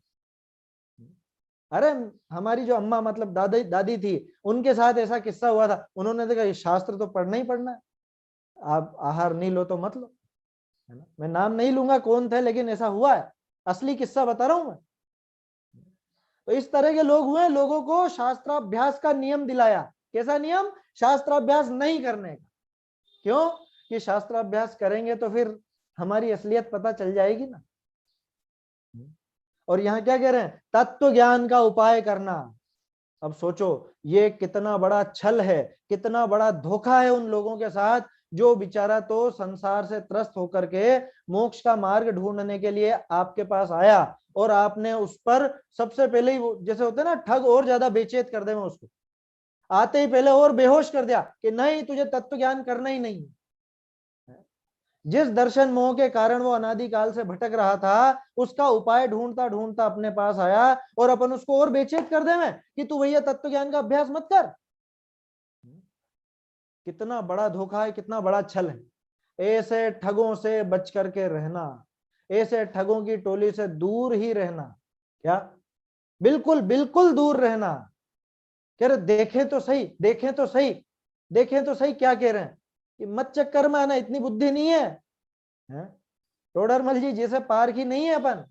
[SPEAKER 1] अरे हमारी जो अम्मा मतलब दादी थी, उनके साथ ऐसा किस्सा हुआ था। उन्होंने देखा ये शास्त्र तो पढ़ना ही पढ़ना है, आप आहार नहीं लो तो मत लो, है ना। मैं नाम नहीं लूंगा कौन थे, लेकिन ऐसा हुआ है, असली किस्सा बता रहा हूं मैं। तो इस तरह के लोग हुए, लोगों को शास्त्राभ्यास का नियम दिलाया। कैसा नियम? शास्त्राभ्यास नहीं करने का। क्यों? कि शास्त्राभ्यास करेंगे तो फिर हमारी असलियत पता चल जाएगी ना। और यहाँ क्या कह रहे हैं, तत्व ज्ञान का उपाय करना। अब सोचो ये कितना बड़ा छल है, कितना बड़ा धोखा है उन लोगों के साथ जो बेचारा तो संसार से त्रस्त होकर के मोक्ष का मार्ग ढूंढने के लिए आपके पास आया, और आपने उस पर सबसे पहले ही जैसे होते ना ठग और ज्यादा बेचैत कर दे, मैं उसको आते ही पहले और बेहोश कर दिया कि नहीं तुझे तत्व ज्ञान करना ही नहीं है। जिस दर्शन मोह के कारण वो अनादिकाल से भटक रहा था, उसका उपाय ढूंढता ढूंढता अपने पास आया, और अपन उसको और बेचैत कर दे में कि तू भैया तत्व ज्ञान का अभ्यास मत कर। कितना बड़ा धोखा है, कितना बड़ा छल है। ऐसे ठगों से बच करके रहना, ऐसे ठगों की टोली से दूर ही रहना। क्या बिल्कुल बिल्कुल दूर रहना। कह रहे देखें तो सही, देखें तो सही, देखें तो सही, क्या कह रहे हैं कि मत चक्कर में आना, इतनी बुद्धि नहीं है, टोडरमल जी जैसे पार की नहीं है अपन।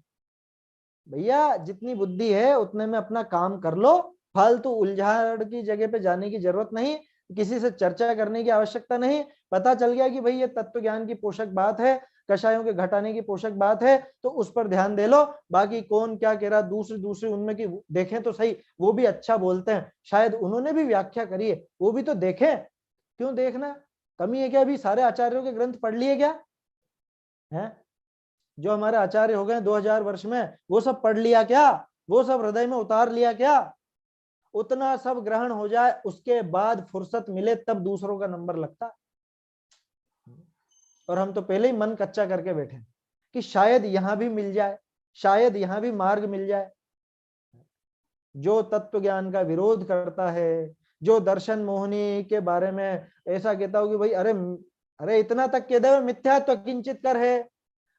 [SPEAKER 1] भैया जितनी बुद्धि है उतने में अपना काम कर लो, फालतू उलझाड़ की जगह पे जाने की जरूरत नहीं, किसी से चर्चा करने की आवश्यकता नहीं। पता चल गया कि भाई ये तत्व ज्ञान की पोषक बात है, कषायों के घटाने की पोषक बात है, तो उस पर ध्यान दे लो। बाकी कौन क्या कह रहा दूसरी दूसरी उनमें की देखें तो सही, वो भी अच्छा बोलते हैं, शायद उन्होंने भी व्याख्या करी है, वो भी तो देखें। क्यों देखना, कमी है क्या? अभी सारे आचार्यों के ग्रंथ पढ़ लिए क्या है? जो हमारे आचार्य हो गए 2000 वर्ष में, वो सब पढ़ लिया क्या? वो सब हृदय में उतार लिया क्या? उतना सब ग्रहण हो जाए उसके बाद फुर्सत मिले तब दूसरों का नंबर लगता। और हम तो पहले ही मन कच्चा करके बैठे कि शायद यहां भी मिल जाए, शायद यहां भी मार्ग मिल जाए। जो तत्व ज्ञान का विरोध करता है, जो दर्शन मोहनी के बारे में ऐसा कहता हो कि भाई अरे अरे इतना तक कह दे मिथ्यात्व किंचित कर है,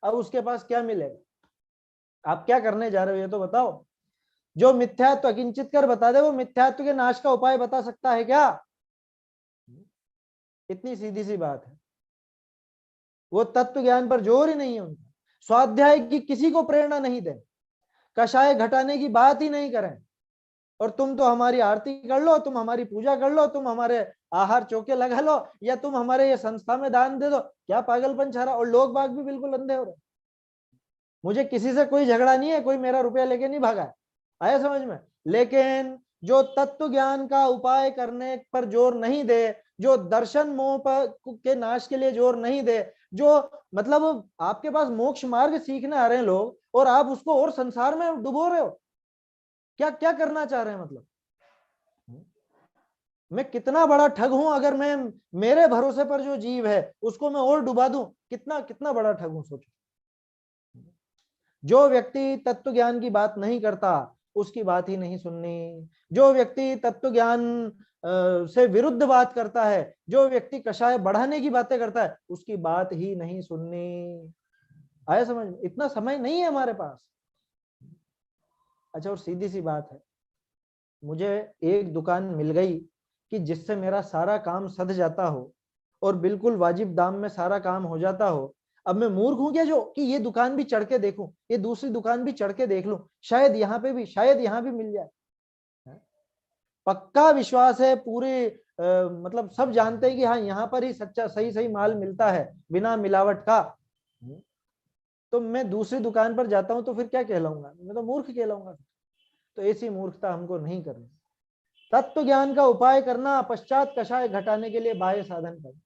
[SPEAKER 1] अब उसके पास क्या मिलेगा? आप क्या करने जा रहे हो ये तो बताओ। जो मिथ्यात्व अकिंचित कर बता दे वो मिथ्यात्व के नाश का उपाय बता सकता है क्या? इतनी सीधी सी बात है। वो तत्व ज्ञान पर जोर ही नहीं है उनका, स्वाध्याय की किसी को प्रेरणा नहीं दे, कषाय घटाने की बात ही नहीं करें। और तुम तो हमारी आरती कर लो, तुम हमारी पूजा कर लो, तुम हमारे आहार चौके लगा लो, या तुम हमारे ये संस्था में दान दे दो। क्या पागलपन छा रहा। और लोग बाग भी बिल्कुल अंधे हो रहे। मुझे किसी से कोई झगड़ा नहीं है, कोई मेरा रुपया लेके नहीं भागा है, आया समझ में। लेकिन जो तत्व ज्ञान का उपाय करने पर जोर नहीं दे, जो दर्शन मोह पर के नाश के लिए जोर नहीं दे, जो मतलब आपके पास मोक्ष मार्ग सीखने आ रहे हैं लोग और आप उसको और संसार में डुबो रहे हो, क्या क्या करना चाह रहे हैं? मतलब मैं कितना बड़ा ठग हूं अगर मैं मेरे भरोसे पर जो जीव है उसको मैं और डुबा दूं, कितना कितना बड़ा ठग हूं सोचो। जो व्यक्ति तत्व ज्ञान की बात नहीं करता उसकी बात ही नहीं सुननी। जो व्यक्ति तत्व ज्ञान से विरुद्ध बात करता है, जो व्यक्ति कषाय बढ़ाने की बातें करता है, उसकी बात ही नहीं सुननी। आया समझ में? इतना समय नहीं है हमारे पास। अच्छा और सीधी सी बात है, मुझे एक दुकान मिल गई कि जिससे मेरा सारा काम सध जाता हो और बिल्कुल वाजिब दाम में सारा काम हो जाता हो। अब मैं मूर्ख हूं क्या जो कि ये दुकान भी चढ़ के देखूं, ये दूसरी दुकान भी चढ़ के देख लूं, शायद यहाँ पे भी, शायद यहाँ भी मिल जाए। पक्का विश्वास है पूरे मतलब सब जानते हैं कि हाँ यहाँ पर ही सच्चा सही सही माल मिलता है बिना मिलावट का। तो मैं दूसरी दुकान पर जाता हूं तो फिर क्या कहलाऊंगा? मैं तो मूर्ख कहलाऊंगा। तो ऐसी मूर्खता हमको नहीं करनी। तत्व ज्ञान का उपाय करना, पश्चात कषाय घटाने के लिए बाह्य साधन करना।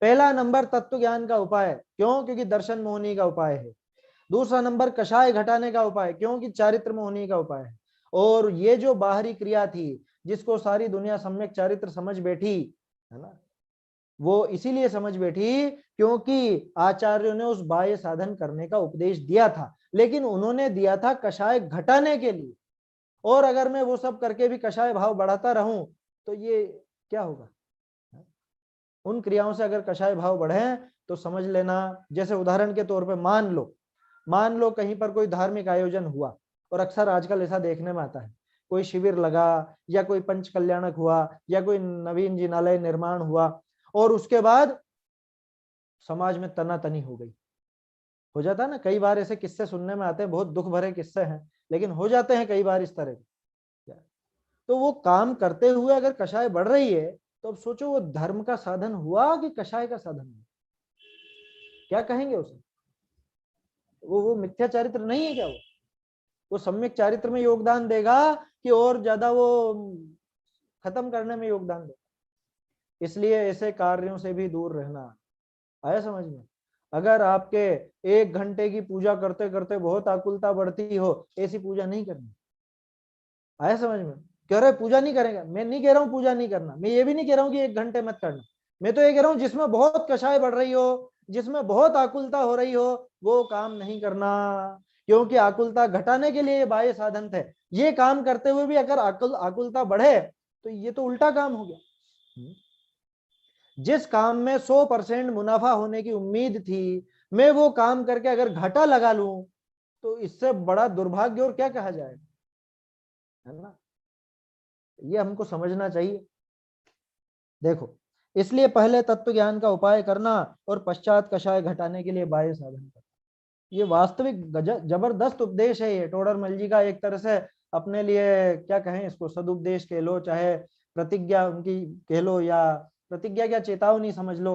[SPEAKER 1] पहला नंबर तत्व ज्ञान का उपाय, क्यों? क्योंकि दर्शन मोहनी का उपाय है। दूसरा नंबर कषाय घटाने का उपाय, क्योंकि चारित्र मोहनी का उपाय है। और ये जो बाहरी क्रिया थी जिसको सारी दुनिया सम्यक चारित्र समझ बैठी है ना, वो इसीलिए समझ बैठी क्योंकि आचार्यों ने उस बाह्य साधन करने का उपदेश दिया था, लेकिन उन्होंने दिया था कषाय घटाने के लिए। और अगर मैं वो सब करके भी कषाय भाव बढ़ाता रहूं तो ये क्या होगा? उन क्रियाओं से अगर कषाय भाव बढ़े तो समझ लेना, जैसे उदाहरण के तौर पे मान लो कहीं पर कोई धार्मिक आयोजन हुआ, और अक्सर आजकल ऐसा देखने में आता है, कोई शिविर लगा या कोई पंच कल्याणक हुआ या कोई नवीन जिनालय निर्माण हुआ, और उसके बाद समाज में तनातनी हो जाता है ना। कई बार ऐसे किस्से सुनने में आते हैं, बहुत दुख भरे किस्से हैं, लेकिन हो जाते हैं कई बार इस तरह के। तो वो काम करते हुए अगर कषाय बढ़ रही है तो अब सोचो वो धर्म का साधन हुआ कि कषाय का साधन हुआ? क्या कहेंगे उसे? वो मिथ्या चारित्र नहीं है क्या? वो सम्यक चारित्र में योगदान देगा कि और ज्यादा वो खत्म करने में योगदान देगा? इसलिए ऐसे कार्यों से भी दूर रहना। आया समझ में? अगर आपके 1 घंटे की पूजा करते करते बहुत आकुलता बढ़ती हो, ऐसी पूजा नहीं करनी। आया समझ में? कह रहे पूजा नहीं करेंगे, मैं नहीं कह रहा हूं पूजा नहीं करना, मैं ये भी नहीं कह रहा हूं कि 1 घंटे मत करना। मैं तो ये कह रहा हूं जिसमें बहुत कषाय बढ़ रही हो, जिसमें बहुत आकुलता हो रही हो, वो काम नहीं करना। क्योंकि आकुलता घटाने के लिए ये बाह्य साधन थे। ये काम करते हुए भी अगर आकुलता बढ़े तो ये तो उल्टा काम हो गया। जिस काम में 100% मुनाफा होने की उम्मीद थी, मैं वो काम करके अगर घाटा लगा लूं तो इससे बड़ा दुर्भाग्य और क्या कहा जाएगा, है ना? ये हमको समझना चाहिए। देखो, इसलिए पहले तत्व ज्ञान का उपाय करना और पश्चात कषाय घटाने के लिए बाह्य साधन करना। ये वास्तविक जबरदस्त उपदेश है। ये टोडरमल जी का एक तरह से अपने लिए क्या कहें, इसको सदुपदेश कह लो, चाहे प्रतिज्ञा उनकी कह लो, या प्रतिज्ञा क्या चेतावनी समझ लो।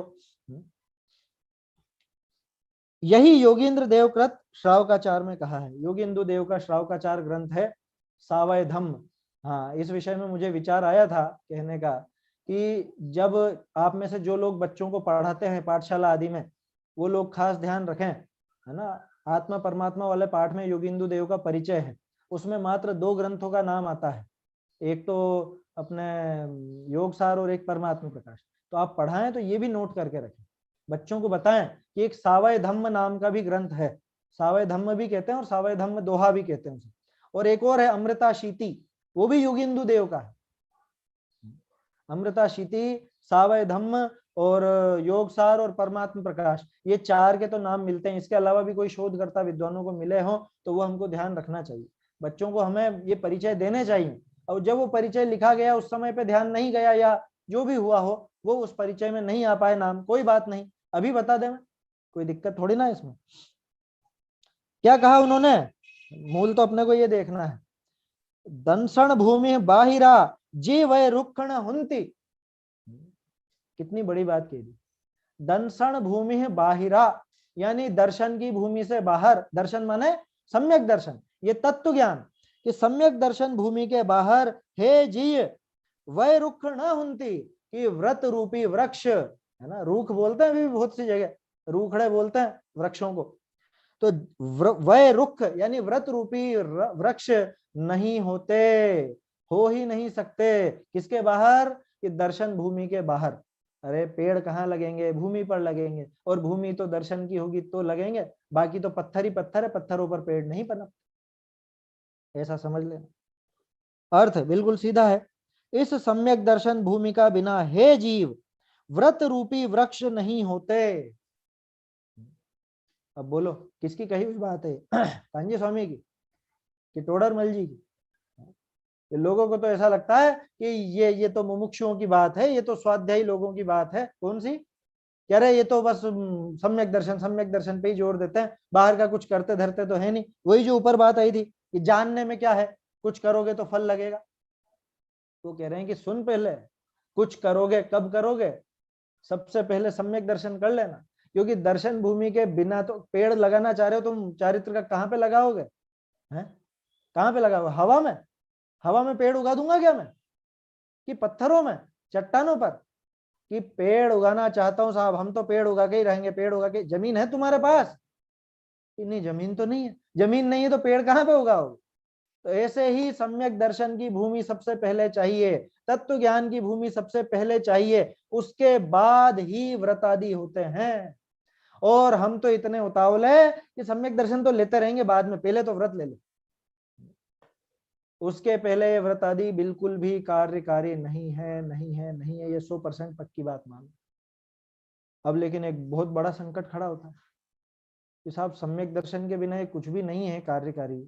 [SPEAKER 1] यही योगींद्र देवकृत श्रावकाचार में कहा है। योगींद्र देव का श्रावकाचार ग्रंथ है सावय धम्म। हाँ, इस विषय में मुझे विचार आया था कहने का कि जब आप में से जो लोग बच्चों को पढ़ाते हैं पाठशाला आदि में, वो लोग खास ध्यान रखें, है ना। आत्मा परमात्मा वाले पाठ में योगींद्र देव का परिचय है, उसमें मात्र 2 ग्रंथों का नाम आता है, एक तो अपने योग सार और एक परमात्मा प्रकाश। तो आप पढ़ाएं तो ये भी नोट करके रखें, बच्चों को बताएं कि एक सावय धम्म नाम का भी ग्रंथ है। सावय धम्म भी कहते हैं और सावय धम्म दोहा भी कहते हैं उसे। और एक और है अमृता शीति, वो भी योगींद्र देव का है। अमृता शीति, सावय धम्म और योग सार और परमात्मा प्रकाश, ये 4 के तो नाम मिलते हैं। इसके अलावा भी कोई शोधकर्ता विद्वानों को मिले हो तो वो हमको ध्यान रखना चाहिए। बच्चों को हमें ये परिचय देने चाहिए, और जब वो परिचय लिखा गया उस समय पे ध्यान नहीं गया या जो भी हुआ हो, वो उस परिचय में नहीं आ पाए नाम, कोई बात नहीं, अभी बता दें, कोई दिक्कत थोड़ी ना इसमें। क्या कहा उन्होंने? मूल तो अपने को ये देखना है। दंसण भूमि बाहिरा जी वह रुक्षण हुंती। कितनी बड़ी बात कह दी। दंसण भूमि बाहिरा यानी दर्शन की भूमि से बाहर। दर्शन माने सम्यक दर्शन, ये तत्व ज्ञान कि सम्यक दर्शन भूमि के बाहर हे जी वह रुख न हुंती, कि व्रत रूपी वृक्ष, है ना, रूख बोलते हैं अभी बहुत सी जगह, रूखड़े बोलते हैं वृक्षों को। तो वह रुख यानी व्रत रूपी वृक्ष नहीं होते, हो ही नहीं सकते। किसके बाहर? कि दर्शन भूमि के बाहर। अरे पेड़ कहाँ लगेंगे? भूमि पर लगेंगे, और भूमि तो दर्शन की होगी तो लगेंगे, बाकी तो पत्थर ही पत्थर है, पत्थरों पर पेड़ नहीं पनप। ऐसा समझ लेना। अर्थ बिल्कुल सीधा है। इस सम्यक दर्शन भूमि का बिना हे जीव व्रत रूपी वृक्ष नहीं होते। अब बोलो किसकी कही हुई बात है? कांजी स्वामी की कि टोडरमल जी की? लोगों को तो ऐसा लगता है कि ये तो मुमुक्षुओं की बात है, ये तो स्वाध्यायी लोगों की बात है। कौन सी? कह रहे ये तो बस सम्यक दर्शन पे ही जोर देते हैं, बाहर का कुछ करते धरते तो है नहीं। वही जो ऊपर बात आई थी कि जानने में क्या है, कुछ करोगे तो फल लगेगा। तो कह रहे हैं कि सुन, पहले कुछ करोगे, कब करोगे? सबसे पहले सम्यक दर्शन कर लेना, क्योंकि दर्शन भूमि के बिना तो पेड़ लगाना चाह रहे हो तुम, चारित्र का कहाँ पे लगाओगे? हैं? कहाँ पे लगाओगे? हवा में? हवा में पेड़ उगा दूंगा क्या मैं? कि पत्थरों में, चट्टानों पर? कि पेड़ उगाना चाहता हूं साहब, हम तो पेड़ उगा के ही रहेंगे, पेड़ उगा के। जमीन है तुम्हारे पास? कि नहीं, जमीन तो नहीं है। जमीन नहीं है तो पेड़ कहाँ पे उगाओगे? तो ऐसे ही सम्यक दर्शन की भूमि सबसे पहले चाहिए, तत्व ज्ञान की भूमि सबसे पहले चाहिए, उसके बाद ही व्रत आदि होते हैं। और हम तो इतने उतावल है कि सम्यक दर्शन तो लेते रहेंगे बाद में, पहले तो व्रत ले लो। उसके पहले व्रत आदि बिल्कुल भी कार्यकारी नहीं है, नहीं है, नहीं है, ये 100% पक्की बात मान। अब लेकिन एक बहुत बड़ा संकट खड़ा होता है कि साहब सम्यक दर्शन के बिना ये कुछ भी नहीं है कार्यकारी।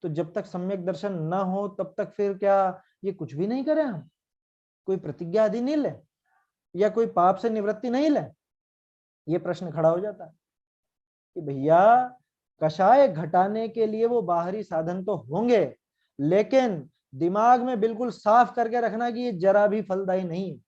[SPEAKER 1] तो जब तक सम्यक दर्शन न हो तब तक फिर क्या ये कुछ भी नहीं करें हम? कोई प्रतिज्ञा आदि नहीं ले, या कोई पाप से निवृत्ति नहीं ले? ये प्रश्न खड़ा हो जाता है कि भैया कषाय घटाने के लिए वो बाहरी साधन तो होंगे, लेकिन दिमाग में बिल्कुल साफ करके रखना कि ये जरा भी फलदायी नहीं है।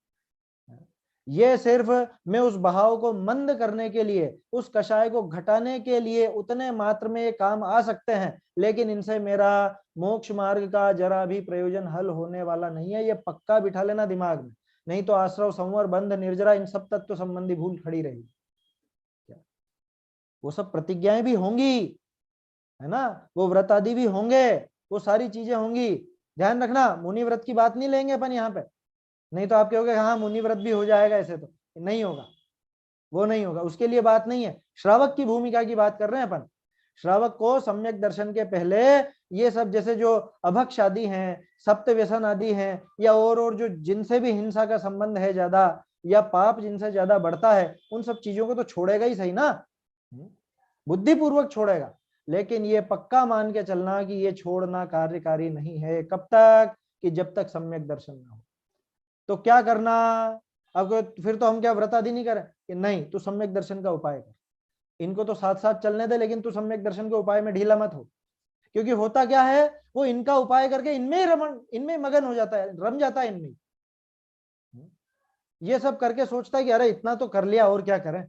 [SPEAKER 1] ये सिर्फ मैं उस बहाव को मंद करने के लिए, उस कषाय को घटाने के लिए उतने मात्र में ये काम आ सकते हैं, लेकिन इनसे मेरा मोक्ष मार्ग का जरा भी प्रयोजन हल होने वाला नहीं है। ये पक्का बिठा लेना दिमाग में, नहीं तो आश्रव, संवर, बंध, निर्जरा इन सब तत्व संबंधी भूल खड़ी रहेगी। वो सब प्रतिज्ञाएं भी होंगी, है ना, वो व्रत आदि भी होंगे, वो सारी चीजें होंगी। ध्यान रखना, मुनि व्रत की बात नहीं लेंगे अपन यहाँ पे, नहीं तो आप कहोगे हाँ मुनि व्रत भी हो जाएगा, ऐसे तो नहीं होगा, वो नहीं होगा, उसके लिए बात नहीं है। श्रावक की भूमिका की बात कर रहे हैं अपन। श्रावक को सम्यक दर्शन के पहले ये सब, जैसे जो अभक्ष आदि हैं, सप्त व्यसन आदि हैं, या और जो जिनसे भी हिंसा का संबंध है ज्यादा, या पाप जिनसे ज्यादा बढ़ता है, उन सब चीजों को तो छोड़ेगा ही सही ना, बुद्धिपूर्वक छोड़ेगा। लेकिन ये पक्का मान के चलना कि ये छोड़ना कार्यकारी नहीं है। कब तक? कि जब तक सम्यक दर्शन ना हो। तो क्या करना? अब फिर तो हम क्या व्रत आदि नहीं करें कि नहीं, तू सम्यक दर्शन का उपाय कर, इनको तो साथ साथ चलने दे, लेकिन तू सम्यक दर्शन के उपाय में ढीला मत हो। क्योंकि होता क्या है, वो इनका उपाय करके इनमें मगन हो जाता है, रम जाता है इनमें, ये सब करके सोचता है कि अरे इतना तो कर लिया, और क्या करें।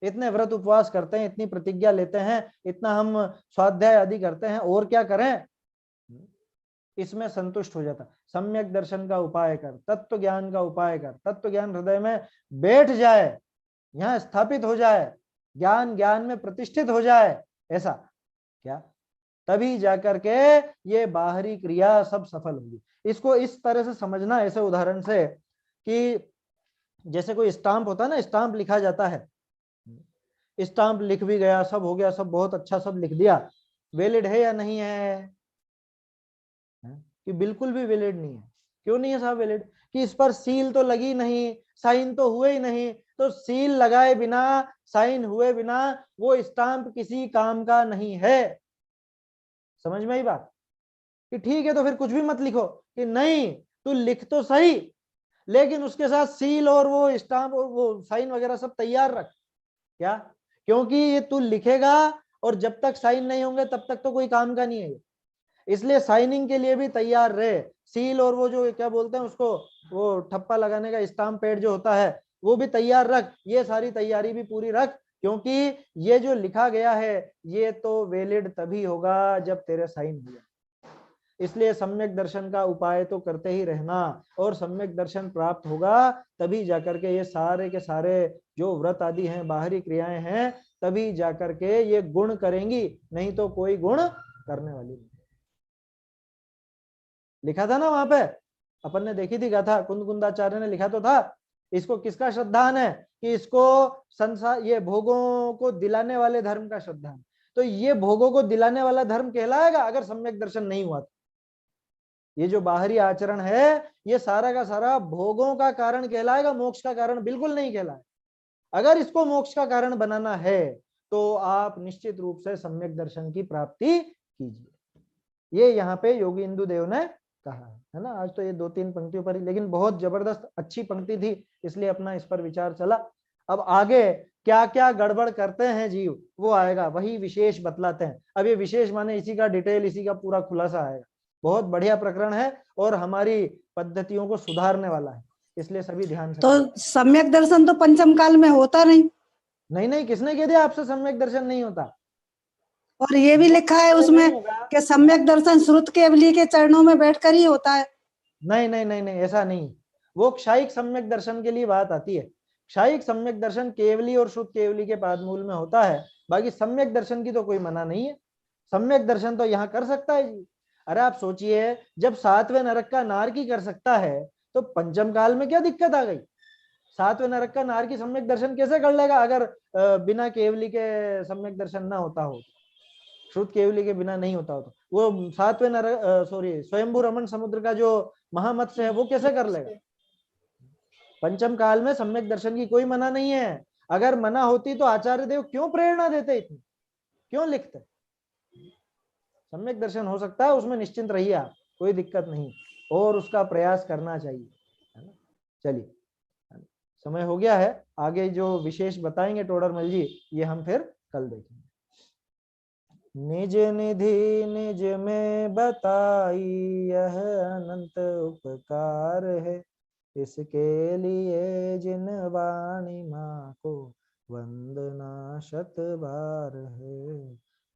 [SPEAKER 1] इतने व्रत उपवास करते हैं, इतनी प्रतिज्ञा लेते हैं, इतना हम स्वाध्याय आदि करते हैं, और क्या करें, इसमें संतुष्ट हो जाता। सम्यक दर्शन का उपाय कर, तत्व ज्ञान का उपाय कर, तत्व ज्ञान हृदय में बैठ जाए, यहाँ स्थापित हो जाए, ज्ञान ज्ञान में प्रतिष्ठित हो जाए, ऐसा क्या, तभी जाकर के ये बाहरी क्रिया सब सफल होगी। इसको इस तरह से समझना, ऐसे उदाहरण से कि जैसे कोई स्टाम्प होता है ना, स्टाम्प लिखा जाता है, स्टाम्प लिख भी गया, सब हो गया, सब बहुत अच्छा सब लिख दिया, वैलिड है या नहीं है? कि बिल्कुल भी वैलिड नहीं है। क्यों नहीं है साहब वैलिड? कि इस पर सील तो लगी नहीं, साइन तो हुए ही नहीं, तो सील लगाए बिना, साइन हुए बिना वो स्टाम्प किसी काम का नहीं है। समझ में आई बात? कि ठीक है तो फिर कुछ भी मत लिखो, कि नहीं तू लिख तो सही, लेकिन उसके साथ सील और वो स्टाम्प और वो साइन वगैरह सब तैयार रख। क्या? क्योंकि ये तू लिखेगा और जब तक साइन नहीं होंगे तब तक तो कोई काम का नहीं है, इसलिए साइनिंग के लिए भी तैयार रहे। सील और वो जो क्या बोलते हैं उसको, वो ठप्पा लगाने का स्टाम्प पैड जो होता है, वो भी तैयार रख, ये सारी तैयारी भी पूरी रख, क्योंकि ये जो लिखा गया है ये तो वैलिड तभी होगा जब तेरे साइन हुए। इसलिए सम्यक दर्शन का उपाय तो करते ही रहना, और सम्यक दर्शन प्राप्त होगा तभी जाकर के ये सारे के सारे जो व्रत आदि हैं, बाहरी क्रियाएं हैं, तभी जाकर के ये गुण करेंगी, नहीं तो कोई गुण करने वाली नहीं। लिखा था ना वहां पे, अपन ने देखी थी गाथा, कुंदकुंदाचार्य ने लिखा तो था। इसको किसका श्रद्धान है? कि इसको संसार, ये भोगों को दिलाने वाले धर्म का श्रद्धान। तो ये भोगों को दिलाने वाला धर्म कहलाएगा अगर सम्यक दर्शन नहीं हुआ तो। ये जो बाहरी आचरण है ये सारा का सारा भोगों का कारण कहलाएगा, मोक्ष का कारण बिल्कुल नहीं कहलाएगा। अगर इसको मोक्ष का कारण बनाना है तो आप निश्चित रूप से सम्यक दर्शन की प्राप्ति कीजिए। ये यहाँ पे योगी इंदु देव ने कहा है ना। आज तो ये 2-3 पंक्तियों पर ही, लेकिन बहुत जबरदस्त अच्छी पंक्ति थी, इसलिए अपना इस पर विचार चला। अब आगे क्या क्या गड़बड़ करते हैं जीव वो आएगा, वही विशेष बतलाते हैं। अब ये विशेष माने इसी का डिटेल, इसी का पूरा खुलासा आएगा। बहुत बढ़िया प्रकरण है और हमारी पद्धतियों को सुधारने वाला है, इसलिए सभी ध्यान से।
[SPEAKER 4] तो सम्यक दर्शन तो पंचम काल में होता नहीं।
[SPEAKER 1] नहीं, किसने कह दिया आपसे सम्यक दर्शन नहीं होता?
[SPEAKER 4] और ये भी लिखा है उसमें कि सम्यक दर्शन श्रुत केवली के चरणों में बैठकर ही होता है।
[SPEAKER 1] नहीं, ऐसा नहीं। वो क्षायिक सम्यक दर्शन के लिए बात आती है। क्षायिक सम्यक दर्शन केवली और शुद्ध केवली के पादमूल में होता है, बाकी सम्यक दर्शन की तो कोई मना नहीं है। सम्यक दर्शन तो यहाँ कर सकता है जी। अरे आप सोचिए, जब 7वें नरक का नारकी कर सकता है तो पंचम काल में क्या दिक्कत आ गई? 7वें नरक का नारकी सम्यक दर्शन कैसे कर लेगा अगर बिना केवली के सम्यक दर्शन ना होता हो, श्रुत केवली के बिना नहीं होता हो? तो वो 7वें नरक स्वयंभू रमण समुद्र का जो महामत्स्य है वो कैसे कर लेगा? पंचम काल में सम्यक दर्शन की कोई मना नहीं है। अगर मना होती तो आचार्य देव क्यों प्रेरणा देते, इतनी क्यों लिखते? सम्यक दर्शन हो सकता है, उसमें निश्चिंत रहिए आप, कोई दिक्कत नहीं, और उसका प्रयास करना चाहिए, है ना। चलिए, समय हो गया है, आगे जो विशेष बताएंगे टोडरमल जी ये हम फिर कल देखेंगे। निज निधि निज में बताई यह अनंत उपकार है, इसके लिए जिन वाणी माँ को वंदना शत बार है।